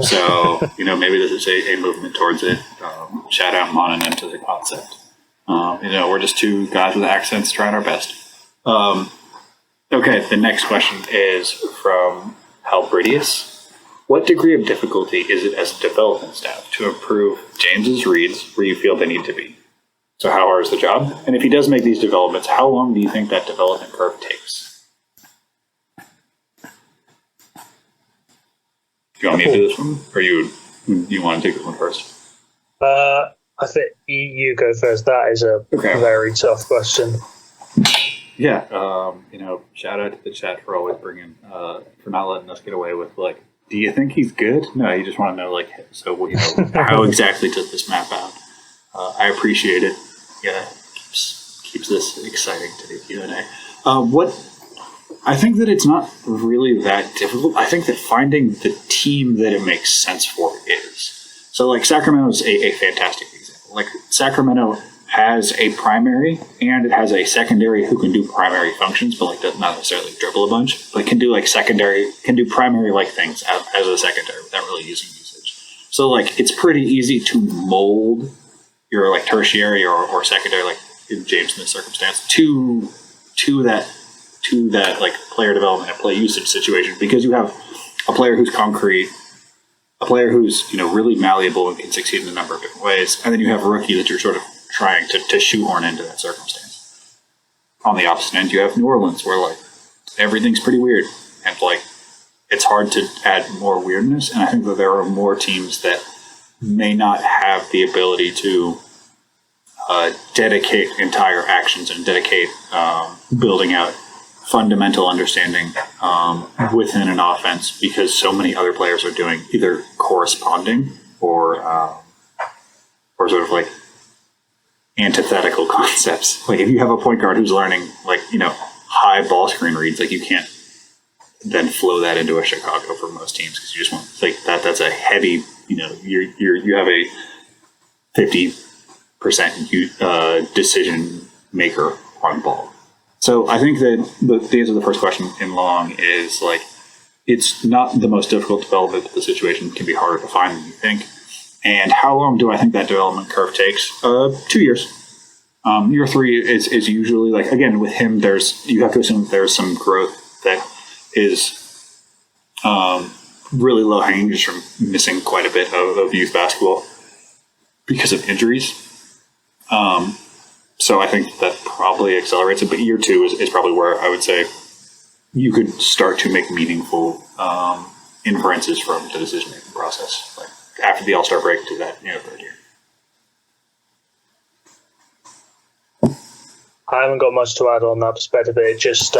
So, maybe this is a movement towards it. Shout out mononyms as a concept. We're just two guys with accents trying our best. Okay, the next question is from Halbridius. What degree of difficulty is it as a development staff to improve James's reads where you feel they need to be? So how hard is the job? And if he does make these developments, how long do you think that development curve takes? Do you want me to do this one? Or you want to take this one first? I think you go first. That is a very tough question. Yeah, shout out to the chat for always for not letting us get away with, like, do you think he's good? No, you just want to know, like, so, how exactly does this map out? I appreciate it. Yeah, keeps this exciting to do Q&A. I think that it's not really that difficult. I think that finding the team that it makes sense for is. So, like, Sacramento's a fantastic example. Like, Sacramento has a primary and it has a secondary who can do primary functions, but like does not necessarily dribble a bunch, but can do primary like things as a secondary without really using usage. So like it's pretty easy to mold your like tertiary or secondary, like in James in this circumstance, to that like player development and play usage situation, because you have a player who's concrete, a player who's really malleable and can succeed in a number of different ways, and then you have a rookie that you're sort of trying to shoehorn into that circumstance. On the opposite end, you have New Orleans, where like everything's pretty weird, and like it's hard to add more weirdness. And I think that there are more teams that may not have the ability to dedicate entire actions and dedicate building out fundamental understanding within an offense, because so many other players are doing either corresponding or sort of like antithetical concepts. Like if you have a point guard who's learning like high ball screen reads, like you can't then flow that into a Chicago for most teams, because you just want like that's a heavy you have a 50% decision maker on ball. So I think that the answer to the first question in long is like, it's not the most difficult development, but the situation can be harder to find than you think. And how long do I think that development curve takes? 2 years. Year 3 is usually like, again, with him, you have to assume there's some growth that is really low hanging just from missing quite a bit of youth basketball because of injuries. So I think that probably accelerates it, but year 2 is probably where I would say you could start to make meaningful inferences from the decision-making process, like after the All-Star break to that 3rd year. I haven't got much to add on that perspective. It just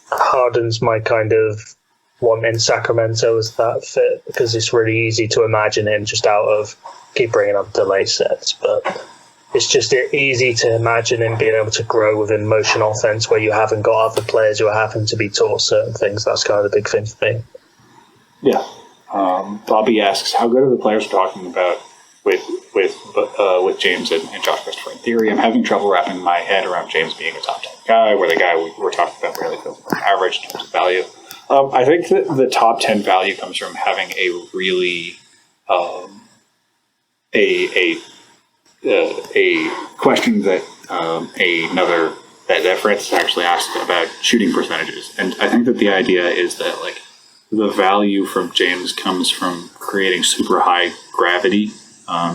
hardens my kind of want in Sacramento as that fit, because it's really easy to imagine him just out of, keep bringing up delay sets, but it's just easy to imagine him being able to grow within motion offense where you haven't got other players who are having to be taught certain things. That's kind of the big thing for me. Yeah. Bobby asks, how good are the players we're talking about with James and Josh Christopher? In theory, I'm having trouble wrapping my head around James being a top 10 guy, where the guy we're talking about really feels more average in terms of value. I think that the top 10 value comes from having a really a question that that Francis actually asked about shooting percentages, and I think that the idea is that like the value from James comes from creating super high gravity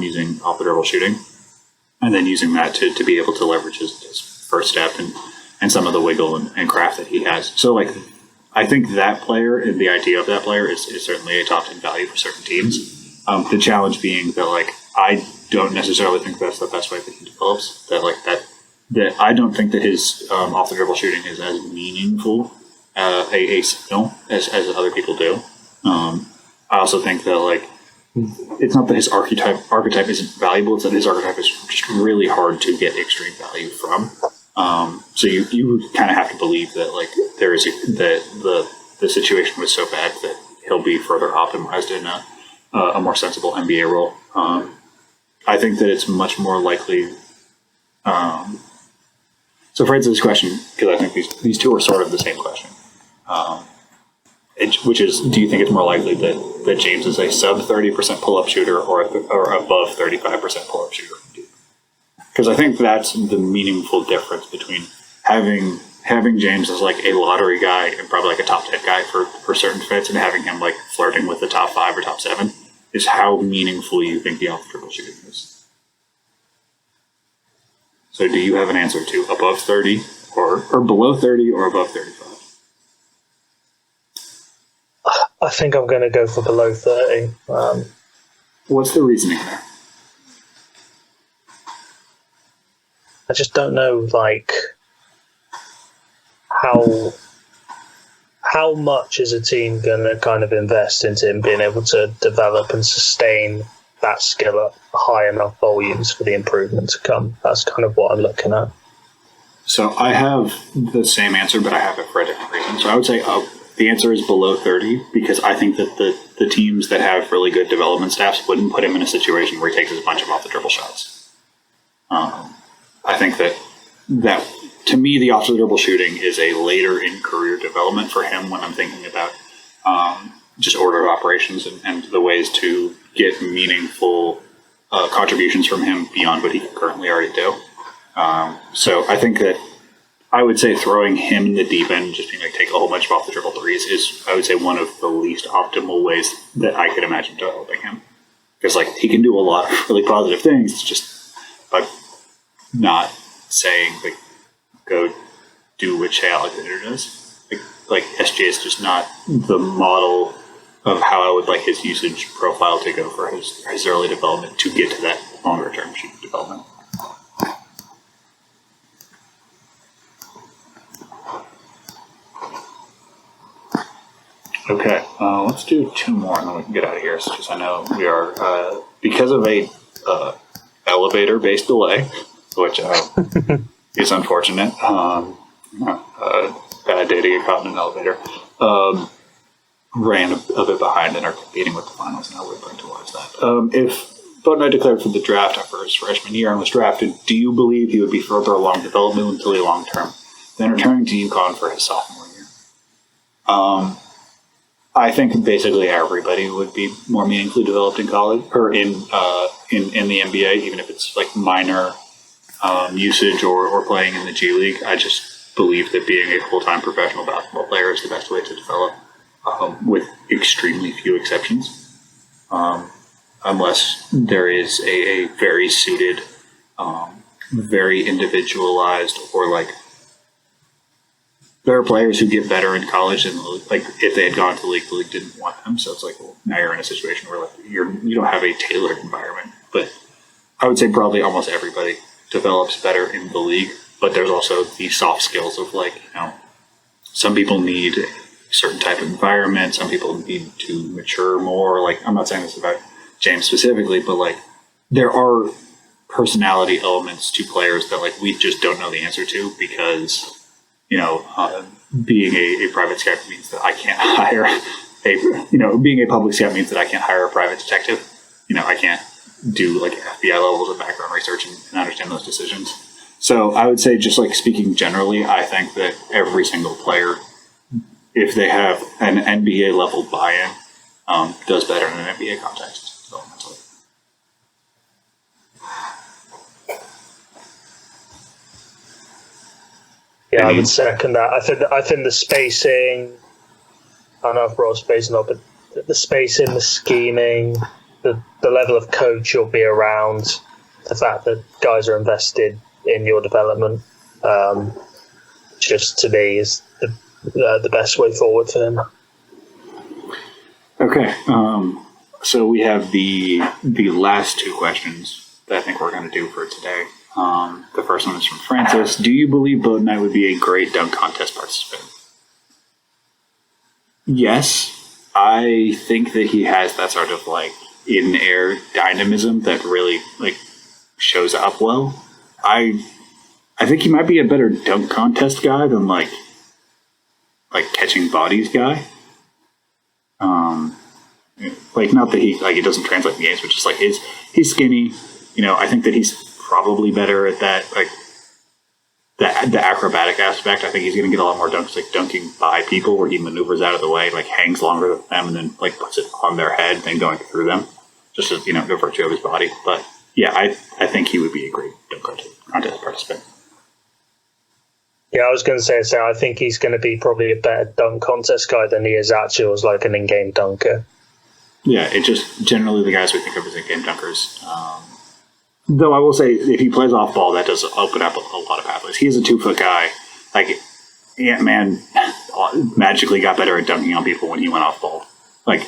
using off the dribble shooting, and then using that to be able to leverage his first step and some of the wiggle and craft that he has. So like I think that player and the idea of that player is certainly a top 10 value for certain teams. The challenge being that like I don't necessarily think that's the best way that he develops. That I don't think that his off the dribble shooting is as meaningful a signal as other people do. I also think that like it's not that his archetype isn't valuable; it's that his archetype is just really hard to get extreme value from. So you kind of have to believe that like there is that the situation was so bad that he'll be further optimized in a more sensible NBA role. I think that it's much more likely. So for this question, because I think these two are sort of the same question, which is, do you think it's more likely that James is a sub 30% pull-up shooter or above 35% pull-up shooter? Because I think that's the meaningful difference between having James as like a lottery guy and probably like a top 10 guy for certain fits, and having him like flirting with the top 5 or top 7 is how meaningful you think the off-dribble shooting is. So do you have an answer to above 30 or below 30 or above 35? I think I'm going to go for below 30. What's the reasoning there? I just don't know, like, how much is a team going to kind of invest into him being able to develop and sustain that skill at high enough volumes for the improvement to come? That's kind of what I'm looking at. So I have the same answer, but I have it for a different reason. So I would say the answer is below 30, because I think that the teams that have really good development staffs wouldn't put him in a situation where he takes a bunch of off the dribble shots. I think that to me, the off the dribble shooting is a later in career development for him when I'm thinking about just order of operations and the ways to get meaningful contributions from him beyond what he can currently already do. So I think that I would say throwing him in the deep end, just being like take a whole bunch of off the dribble threes, is I would say one of the least optimal ways that I could imagine developing him. Because like he can do a lot of really positive things. It's just not saying like go do what Shea Alexander does. Like SJ is just not the model of how I would like his usage profile to go for his early development to get to that longer term shooting development. Okay, let's do 2 more and then we can get out of here. Because I know we are, because of a elevator-based delay, which is unfortunate. Bad day to get caught in an elevator. ran a bit behind and are competing with the finals, and I would like to watch that. If Bouknight declared for the draft after his freshman year and was drafted, do you believe he would be further along developmentally long term than returning to UConn for his sophomore year? I think basically everybody would be more meaningfully developed in college or in the NBA, even if it's like minor usage or playing in the G League. I just believe that being a full-time professional basketball player is the best way to develop, with extremely few exceptions, unless there is a very suited, very individualized, or like there are players who get better in college and like if they had gone to the league didn't want them. So it's like, well, now you're in a situation where like you don't have a tailored environment. But I would say probably almost everybody develops better in the league. But there's also the soft skills of like, some people need a certain type of environment. Some people need to mature more. Like, I'm not saying this about James specifically, but like there are personality elements to players that like we just don't know the answer to because being a private scout means that I can't hire being a public scout means that I can't hire a private detective. I can't do like FBI levels of background research and understand those decisions. So I would say, just like speaking generally, I think that every single player, if they have an NBA level buy-in, does better in an NBA context developmentally. Yeah, I would second that. I think the spacing, I don't know if brought spacing up, but the spacing, the scheming, the level of coach you'll be around, the fact that guys are invested in your development, just to me is the best way forward for him. Okay, so we have the last two questions that I think we're going to do for today. The first one is from Francis. Do you believe Bouknight would be a great dunk contest participant? Yes, I think that he has that sort of like in-air dynamism that really like shows up well. I think he might be a better dunk contest guy than like catching bodies guy. Like not that he doesn't translate the games, but just like he's skinny. I think that he's probably better at that, like the acrobatic aspect. I think he's going to get a lot more dunks, like dunking by people, where he maneuvers out of the way, like hangs longer than them, and then like puts it on their head, then going through them, just as no virtue of his body. But yeah, I think he would be a great dunk contest participant. Yeah, I was going to say, I think he's going to be probably a better dunk contest guy than he is actually as like an in-game dunker. Yeah, it just generally the guys we think of as in-game dunkers. Though I will say, if he plays off ball, that does open up a lot of pathways. He is a 2-foot guy. Like, Ant-Man magically got better at dunking on people when he went off ball. Like,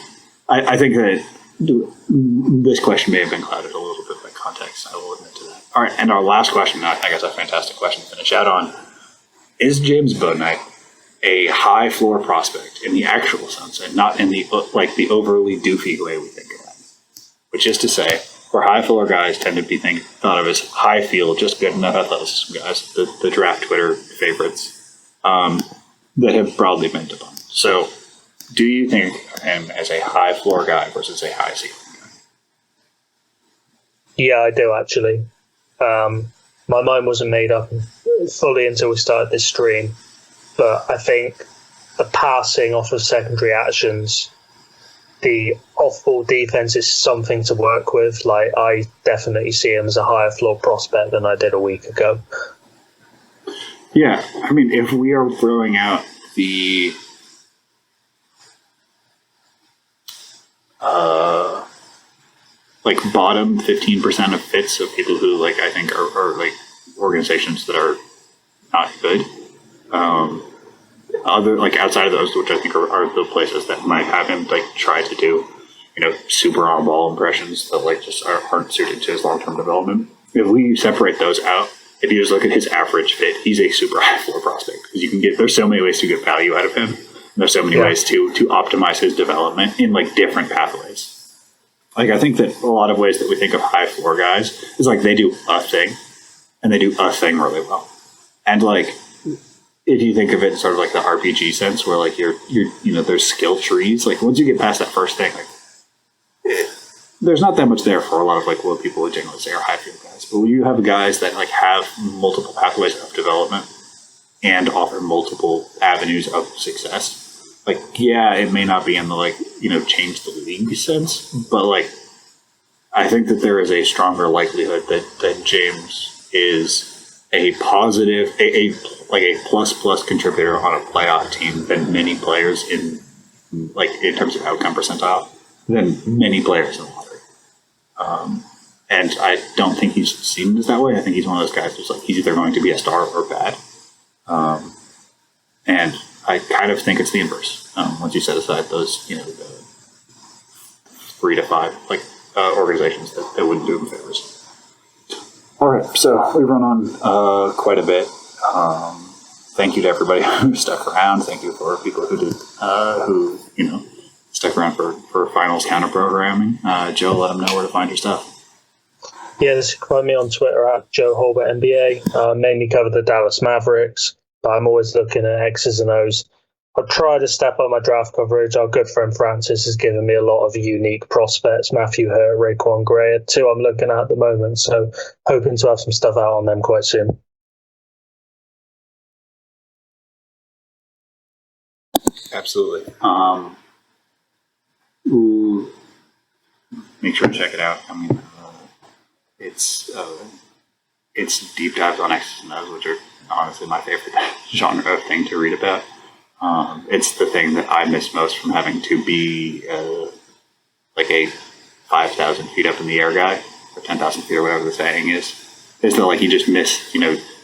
I think that this question may have been clouded a little bit by context. I will admit to that. All right, and our last question, I guess a fantastic question to finish out on. Is James Bouknight a high floor prospect in the actual sense, and not in the the overly doofy way we think of that? Which is to say, where high floor guys tend to be thought of as high field, just good enough athleticism guys, the draft Twitter favorites, that have broadly been debunked. So, do you think him as a high floor guy versus a high ceiling guy? Yeah, I do actually. My mind wasn't made up fully until we started this stream, but I think the passing off of secondary actions, the off-ball defense is something to work with. Like, I definitely see him as a higher floor prospect than I did a week ago. Yeah, I mean, if we are throwing out the bottom 15% of fits of people who I think are organizations that are not good. Other outside of those, which I think are the places that might have him try to do, super on ball impressions that just aren't suited to his long term development. If we separate those out, if you just look at his average fit, he's a super high floor prospect because there's so many ways to get value out of him. And there's so many ways to optimize his development in different pathways. I think that a lot of ways that we think of high floor guys is they do a thing, and they do a thing really well. And if you think of it in sort of like the RPG sense, where like you're there's skill trees. Like once you get past that first thing, like there's not that much there for a lot of like what people would generally say are high field guys. But when you have guys that like have multiple pathways of development and offer multiple avenues of success, like yeah, it may not be in the like change the league sense, but like I think that there is a stronger likelihood that James is a positive, a plus contributor on a playoff team than many players in terms of outcome percentile than many players in the lottery. And I don't think he's seen it that way. I think he's one of those guys who's like he's either going to be a star or bad. And I kind of think it's the inverse. Once you set aside those the 3 to 5 organizations that wouldn't do him favors. All right, so we've run on quite a bit. Thank you to everybody who stuck around. Thank you for people who did, who stuck around for finals counter programming. Joe, let them know where to find your stuff. Yeah, this can find me on Twitter at Joe Hulbert NBA. Mainly cover the Dallas Mavericks, but I'm always looking at X's and O's. I've tried to step up my draft coverage. Our good friend Francis has given me a lot of unique prospects. Matthew Hurt, Raekwon Gray, 2 I'm looking at the moment. So hoping to have some stuff out on them quite soon. Absolutely. Make sure to check it out. I mean, it's deep dives on X's and O's, which are honestly my favorite genre of thing to read about. It's the thing that I miss most from having to be like a 5,000 feet up in the air guy, or 10,000 feet, or whatever the saying is that like you just miss,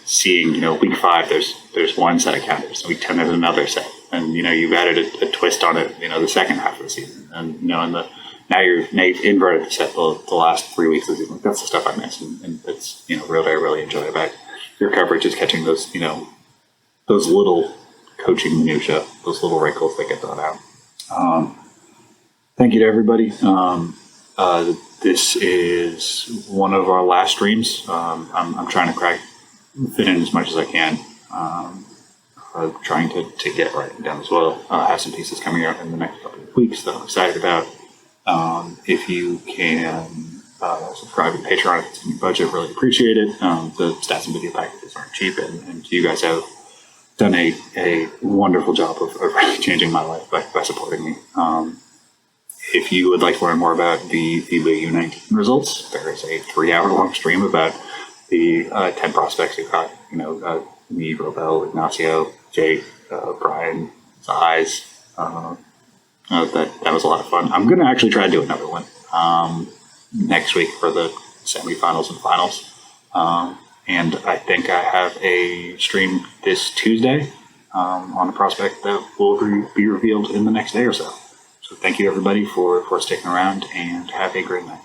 seeing, week 5 there's one set of counters, week 10 there's another set, and you've added a twist on it, the second half of the season, and now you've inverted the set the last 3 weeks of the season. That's the stuff I miss, and it's really I really enjoy about your coverage is catching those those little coaching minutia, those little wrinkles that get thrown out. Thank you to everybody. This is one of our last streams. I'm trying to fit in as much as I can. Trying to get writing done as well. Have some pieces coming out in the next couple of weeks that I'm excited about. If you can subscribe to Patreon if it's in your budget, really appreciate it. The stats and video packages aren't cheap, and you guys have done a wonderful job of really changing my life by supporting me. If you would like to learn more about the FIBA U19 results, there is a 3-hour-long stream about the 10 prospects who got, me, Robel, Ignacio, Jake, Brian, Zais. That was a lot of fun. I'm going to actually try to do another one next week for the semifinals and finals. And I think I have a stream this Tuesday on a prospect that will be revealed in the next day or so. So thank you, everybody, for sticking around, and have a great night.